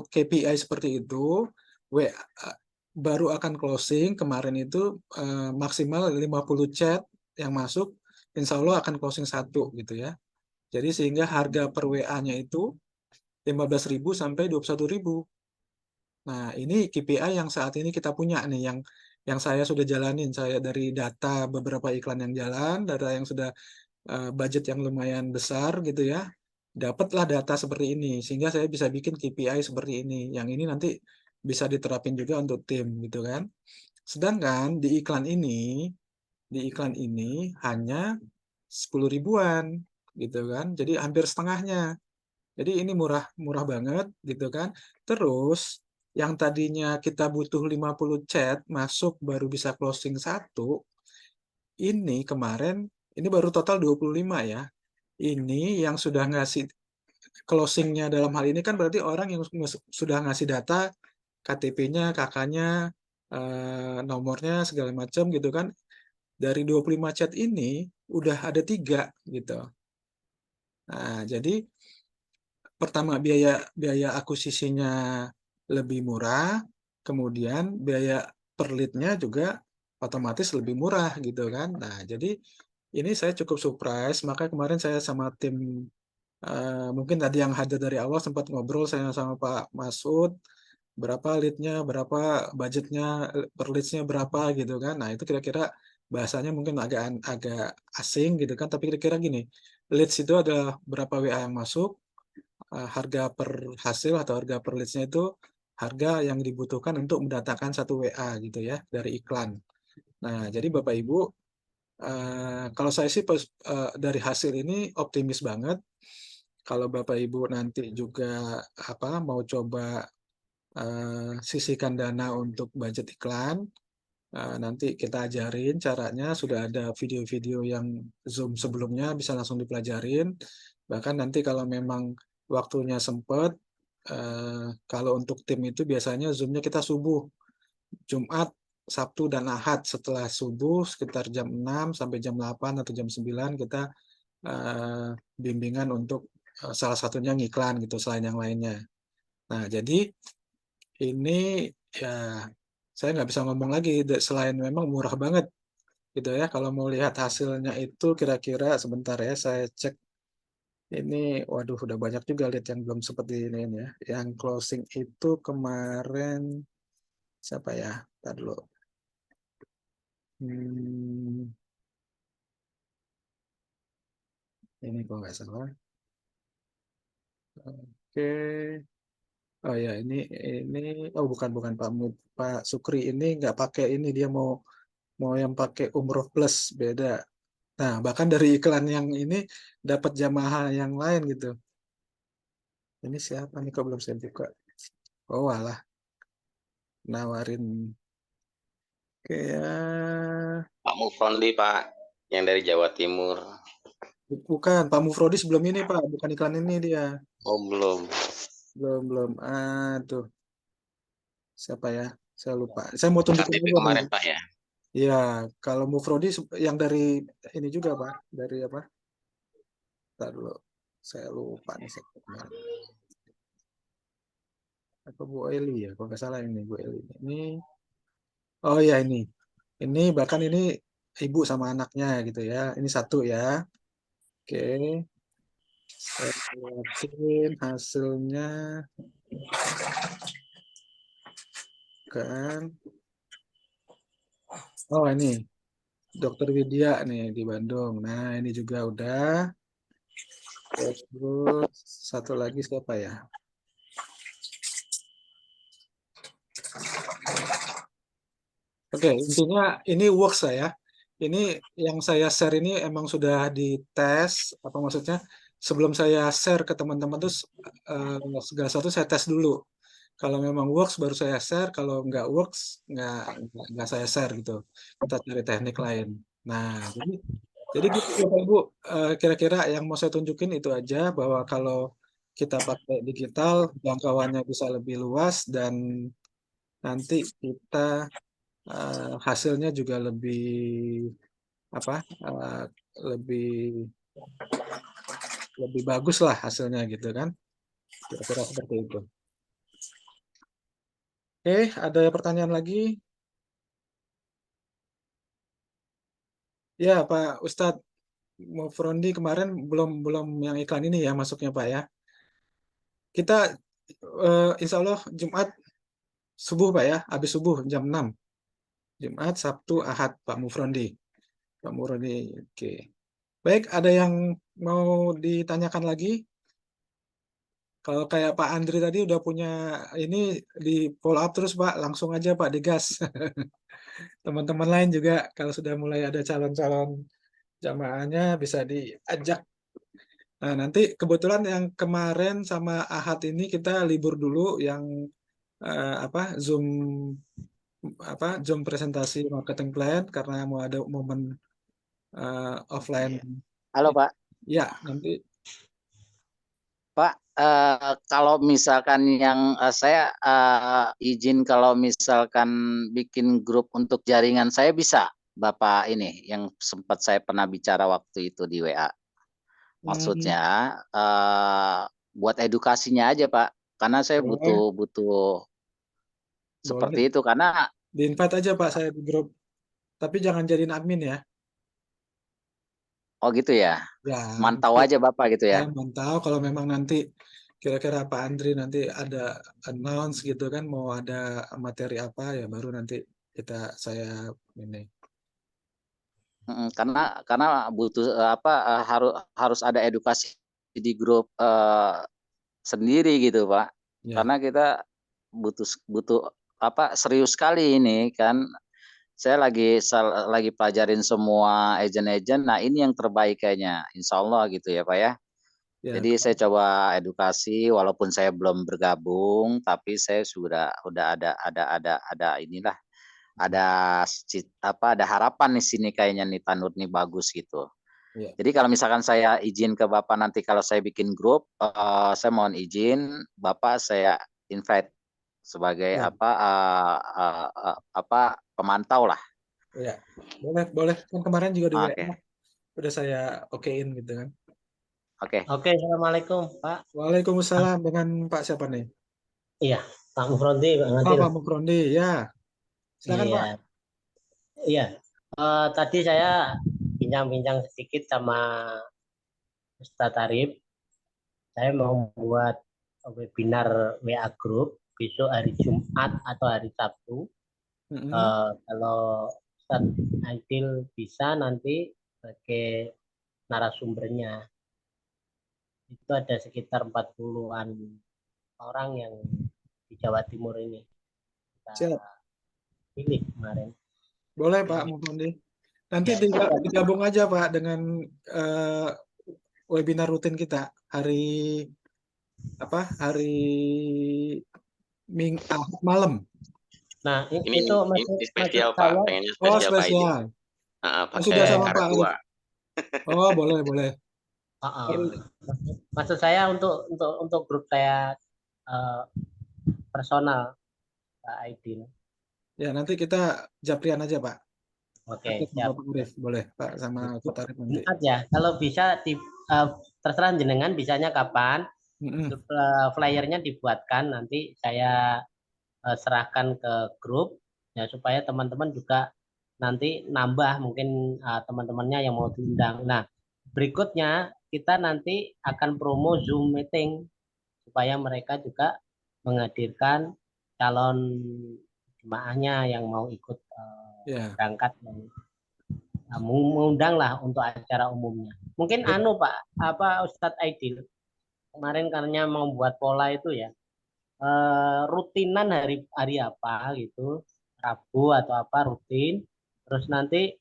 KPI seperti itu, baru akan closing kemarin itu maksimal 50 chat yang masuk, insya Allah akan closing 1 gitu ya. Jadi sehingga harga per WA-nya itu 15.000 sampai 21.000. Nah, ini KPI yang saat ini kita punya nih, yang saya sudah jalanin. Saya dari data beberapa iklan yang jalan, data yang sudah budget yang lumayan besar gitu ya, dapatlah data seperti ini. Sehingga saya bisa bikin KPI seperti ini. Yang ini nanti bisa diterapin juga untuk tim gitu kan. Sedangkan di iklan ini hanya 10 ribuan gitu kan. Jadi hampir setengahnya. Jadi ini murah banget gitu kan. Terus yang tadinya kita butuh 50 chat masuk baru bisa closing 1, ini kemarin ini baru total 25 ya. Ini yang sudah ngasih closing-nya dalam hal ini kan berarti orang yang sudah ngasih data KTP-nya, KK-nya, nomornya segala macam gitu kan. Dari 25 chat ini udah ada 3 gitu. Nah, jadi pertama biaya akuisisinya lebih murah, kemudian biaya per lead-nya juga otomatis lebih murah gitu kan. Nah, jadi ini saya cukup surprise, maka kemarin saya sama tim mungkin tadi yang hadir dari awal sempat ngobrol saya sama Pak Masud, berapa lead-nya, berapa budgetnya, per leads-nya berapa gitu kan. Nah, itu kira-kira bahasanya mungkin agak asing gitu kan, tapi kira-kira gini, leads itu adalah berapa WA yang masuk, harga per hasil atau harga per leads-nya itu harga yang dibutuhkan untuk mendatangkan satu WA gitu ya dari iklan. Nah, jadi Bapak Ibu, kalau saya sih dari hasil ini optimis banget. Kalau Bapak Ibu nanti juga mau coba sisihkan dana untuk budget iklan, nanti kita ajarin caranya. Sudah ada video-video yang Zoom sebelumnya bisa langsung dipelajarin. Bahkan nanti kalau memang waktunya sempat, kalau untuk tim itu biasanya Zoom-nya kita subuh, Jumat, Sabtu, dan Ahad. Setelah subuh sekitar jam 6 sampai jam 8 atau jam 9 kita bimbingan untuk salah satunya ngiklan gitu selain yang lainnya. Nah, jadi ini ya saya nggak bisa ngomong lagi selain memang murah banget gitu ya. Kalau mau lihat hasilnya itu kira-kira sebentar ya saya cek. Ini waduh udah banyak juga lead yang belum seperti ini ya. Yang closing itu kemarin siapa ya? Ntar dulu. Ini kalau nggak salah. Oke. Oh ya ini oh bukan Pak Sukri ini nggak pakai ini, dia mau yang pakai Umroh Plus, beda. Nah, bahkan dari iklan yang ini dapat jamaah yang lain gitu. Ini siapa nih kok belum saya buka? Oh alah, nawarin kayak Pak Mufrondi Pak, yang dari Jawa Timur. bukan Pak Mufrodi sebelum ini Pak, bukan iklan ini dia. Oh belum. Belum. Tuh siapa ya? Saya lupa. Saya mau tunjukin KTP juga kemarin nih. Pak ya. Iya, kalau Mufrodi yang dari ini juga Pak, dari apa? Ntar dulu, saya lupa nih kemarin. Apa Bu Eli ya? Kalau nggak salah ini Bu Eli. Ini, oh ya ini bahkan ini ibu sama anaknya gitu ya. Ini satu ya. Oke, saya lihatin hasilnya kan. Oh ini Dokter Widya nih di Bandung. Nah ini juga udah. Terus satu lagi siapa ya? Oke, intinya ini works lah ya. Ini yang saya share ini emang sudah dites, apa maksudnya? Sebelum saya share ke teman-teman terus segala sesuatu saya tes dulu. Kalau memang works baru saya share, kalau nggak works nggak saya share gitu. Kita cari teknik lain. Nah, jadi gitu Bapak Ibu, kira-kira yang mau saya tunjukin itu aja bahwa kalau kita pakai digital jangkauannya bisa lebih luas dan nanti kita hasilnya juga lebih lebih bagus lah hasilnya gitu kan, kira-kira seperti itu. Oke, ada pertanyaan lagi? Ya Pak Ustadz Mufrondi, kemarin belum yang iklan ini ya masuknya Pak ya. Kita insya Allah Jumat subuh Pak ya, habis subuh jam 6. Jumat, Sabtu, Ahad Pak Mufrondi. Pak Mufrondi, oke. Baik, ada yang mau ditanyakan lagi? Kalau kayak Pak Andri tadi udah punya ini di follow up terus Pak, langsung aja Pak digas. Teman-teman lain juga kalau sudah mulai ada calon-calon jamaahnya bisa diajak. Nah, nanti kebetulan yang kemarin sama Ahad ini kita libur dulu yang Zoom Zoom presentasi marketing plan karena mau ada momen offline. Halo Pak. Ya, nanti Pak, kalau misalkan yang saya izin kalau misalkan bikin grup untuk jaringan saya bisa, Bapak ini yang sempat saya pernah bicara waktu itu di WA. Maksudnya buat edukasinya aja, Pak. Karena saya Boleh. butuh seperti Boleh. itu karena Di-invite aja Pak saya di grup. Tapi jangan jadiin admin ya. oh gitu ya. Ya, Mantau nanti aja Bapak gitu ya. saya mantau kalau memang nanti kira-kira Pak Andri nanti ada announce gitu kan mau ada materi apa ya baru nanti saya ini. Karena butuh harus ada edukasi di grup sendiri gitu Pak. Ya. Karena kita butuh serius sekali ini kan. Saya lagi pelajarin semua agent-agent. Nah ini yang terbaik kayaknya, Insya Allah gitu ya Pak ya. Ya, Jadi saya coba edukasi, walaupun saya belum bergabung, tapi saya udah ada inilah, ada harapan di sini kayaknya nih Tanur nih bagus gitu. ya. Jadi kalau misalkan saya izin ke Bapak nanti kalau saya bikin grup, saya mohon izin Bapak saya invite sebagai Ya. pemantau lah. Ya, boleh. Kan kemarin juga di WA Oke. udah saya okein gitu kan. Oke. Oke, assalamualaikum Pak. Waalaikumsalam dengan Pak siapa nih? Iya, Pak Mufrondi, Pak Oh, Ngadil. Pak Mukrondi, ya. Silakan Iya, Pak. iya. Tadi saya bincang-bincang sedikit sama Ustadz Arif. Saya mau buat webinar WA Group besok hari Jumat atau hari Sabtu. Kalau Ustadz Aidil bisa nanti sebagai narasumbernya. Itu ada sekitar 40-an orang yang di Jawa Timur ini. Kita Siap. pilih kemarin. Boleh Pak Mukrondi. Nanti Ya. digabung aja Pak dengan webinar rutin kita hari malam. Nah, Ini itu spesial maksud Pak, saya. pengennya Oh, spesial Pak Edi. spesial. Sudah Pakai sama Pak Arif. Karakua. Oh, boleh. Maksud saya untuk grup saya personal Pak Aidin. Ya, nanti kita japrian aja Pak. Oke, Sama siap. Pak Arif, boleh Pak sama Pak Arif nanti. Jumat ya, kalau bisa terserah jenengan bisanya kapan. Flyernya dibuatkan nanti saya serahkan ke grup ya supaya teman-teman juga nanti nambah mungkin teman-temannya yang mau diundang. Nah, berikutnya kita nanti akan promo Zoom meeting supaya mereka juga menghadirkan calon jemaahnya yang mau ikut berangkat mengundang lah untuk acara umumnya. Mungkin Pak Ustadz Aidil kemarin karena mau buat pola itu ya rutinan hari apa gitu, Rabu atau apa rutin, terus nanti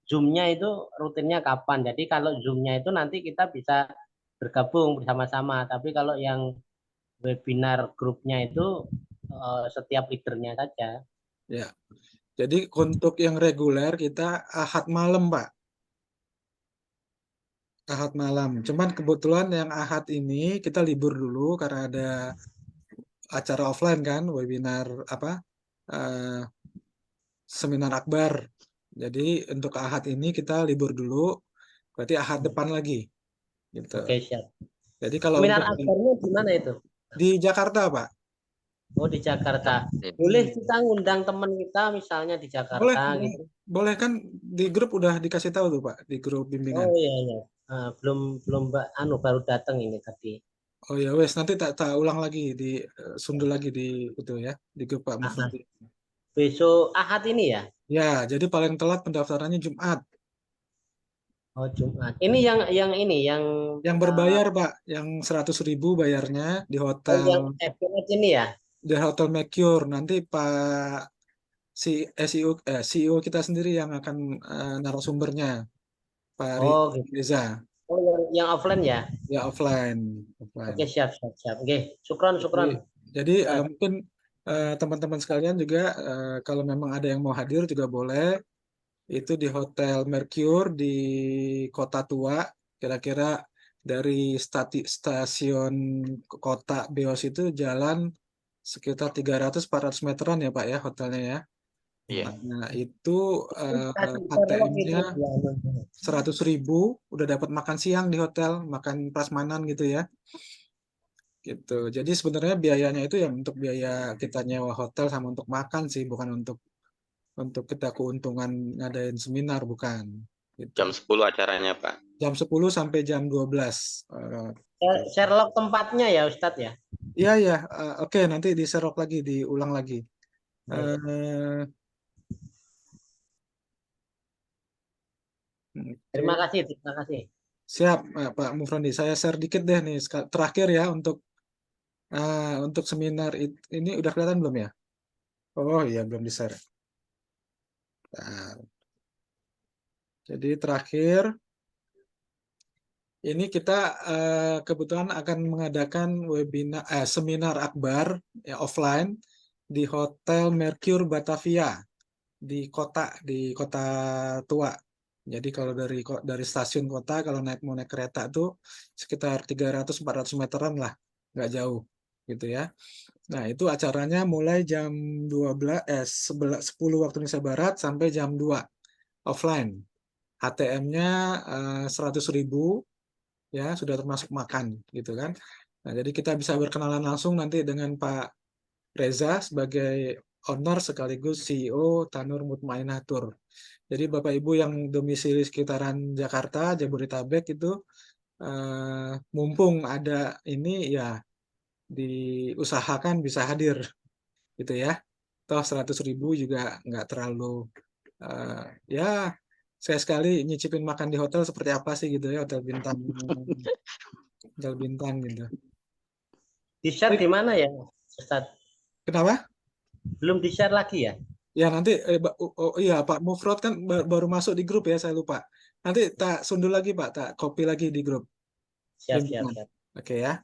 Zoom-nya itu rutinnya kapan. Jadi kalau Zoom-nya itu nanti kita bisa bergabung bersama-sama. Tapi kalau yang webinar grupnya itu setiap leadernya saja. Ya. Jadi untuk yang reguler kita Ahad malam, Pak. Ahad malam. Cuman kebetulan yang Ahad ini kita libur dulu karena ada acara offline kan, webinar seminar akbar. Jadi untuk Ahad ini kita libur dulu, berarti Ahad depan lagi. Gitu. Oke, siap. Jadi kalau seminar akbarnya di mana itu? Di Jakarta, Pak. Oh, di Jakarta. Boleh kita ngundang teman kita misalnya di Jakarta Boleh, gitu. Boleh kan di grup udah dikasih tahu tuh, Pak, di grup bimbingan. Oh iya. Belum baru datang ini tadi. Oh ya wes, nanti tak ulang lagi sundul lagi di itu ya, di grup Pak Mufti. Besok Ahad ini ya? Ya, jadi paling telat pendaftarannya Jumat. Oh, Jumat. Ini yang berbayar, Pak, yang 100.000 bayarnya di hotel. Yang FPH ini ya? Di Hotel Mercure. Nanti Pak CEO kita sendiri yang akan narasumbernya, Pak Reza. Oh, yang offline ya? Ya, offline. Oke, siap. Oke, syukron. Jadi mungkin teman-teman sekalian juga kalau memang ada yang mau hadir juga boleh. Itu di Hotel Mercure di Kota Tua, kira-kira dari stasiun kota Beos itu jalan sekitar 300-400 meteran ya Pak ya hotelnya ya. Iya. Nah itu Stasiun Sherlock itu HTM-nya ya. 100.000, udah dapat makan siang di hotel, makan prasmanan gitu ya. Gitu. Jadi sebenarnya biayanya itu ya untuk biaya kita nyewa hotel sama untuk makan sih, bukan untuk kita keuntungan ngadain seminar, bukan. Gitu. Jam 10 acaranya, Pak. Jam 10 sampai jam 12. Sherlock tempatnya ya Ustadz ya. Iya ya, oke nanti diserok lagi, diulang lagi. Terima kasih, terima kasih. Siap, Pak Mufrandi. Saya share dikit deh nih terakhir ya untuk seminar ini udah kelihatan belum ya? Oh iya belum di-share. Nah, jadi terakhir ini kita kebetulan akan mengadakan webinar seminar akbar ya offline di Hotel Mercure Batavia di kota tua. Jadi kalau dari stasiun kota kalau mau naik kereta tuh sekitar 300-400 meteran lah, nggak jauh gitu ya. Nah, itu acaranya mulai jam 10 waktu Indonesia Barat sampai jam 2 offline. HTM-nya 100.000 ya, sudah termasuk makan gitu kan. Nah, jadi kita bisa berkenalan langsung nanti dengan Pak Reza sebagai owner sekaligus CEO Tanur Mutmainah Tour. Jadi Bapak Ibu yang domisili sekitaran Jakarta, Jabodetabek itu mumpung ada ini ya diusahakan bisa hadir gitu ya. Toh 100.000 juga nggak terlalu ya sekali-sekali nyicipin makan di hotel seperti apa sih gitu ya, hotel bintang gitu. Di-share di mana ya Ustadz? Kenapa? Belum di-share lagi ya? Ya nanti iya Pak Mufrod kan baru masuk di grup ya, saya lupa. Nanti tak sundul lagi Pak, tak copy lagi di grup. Siap, siap, siap. Oke ya.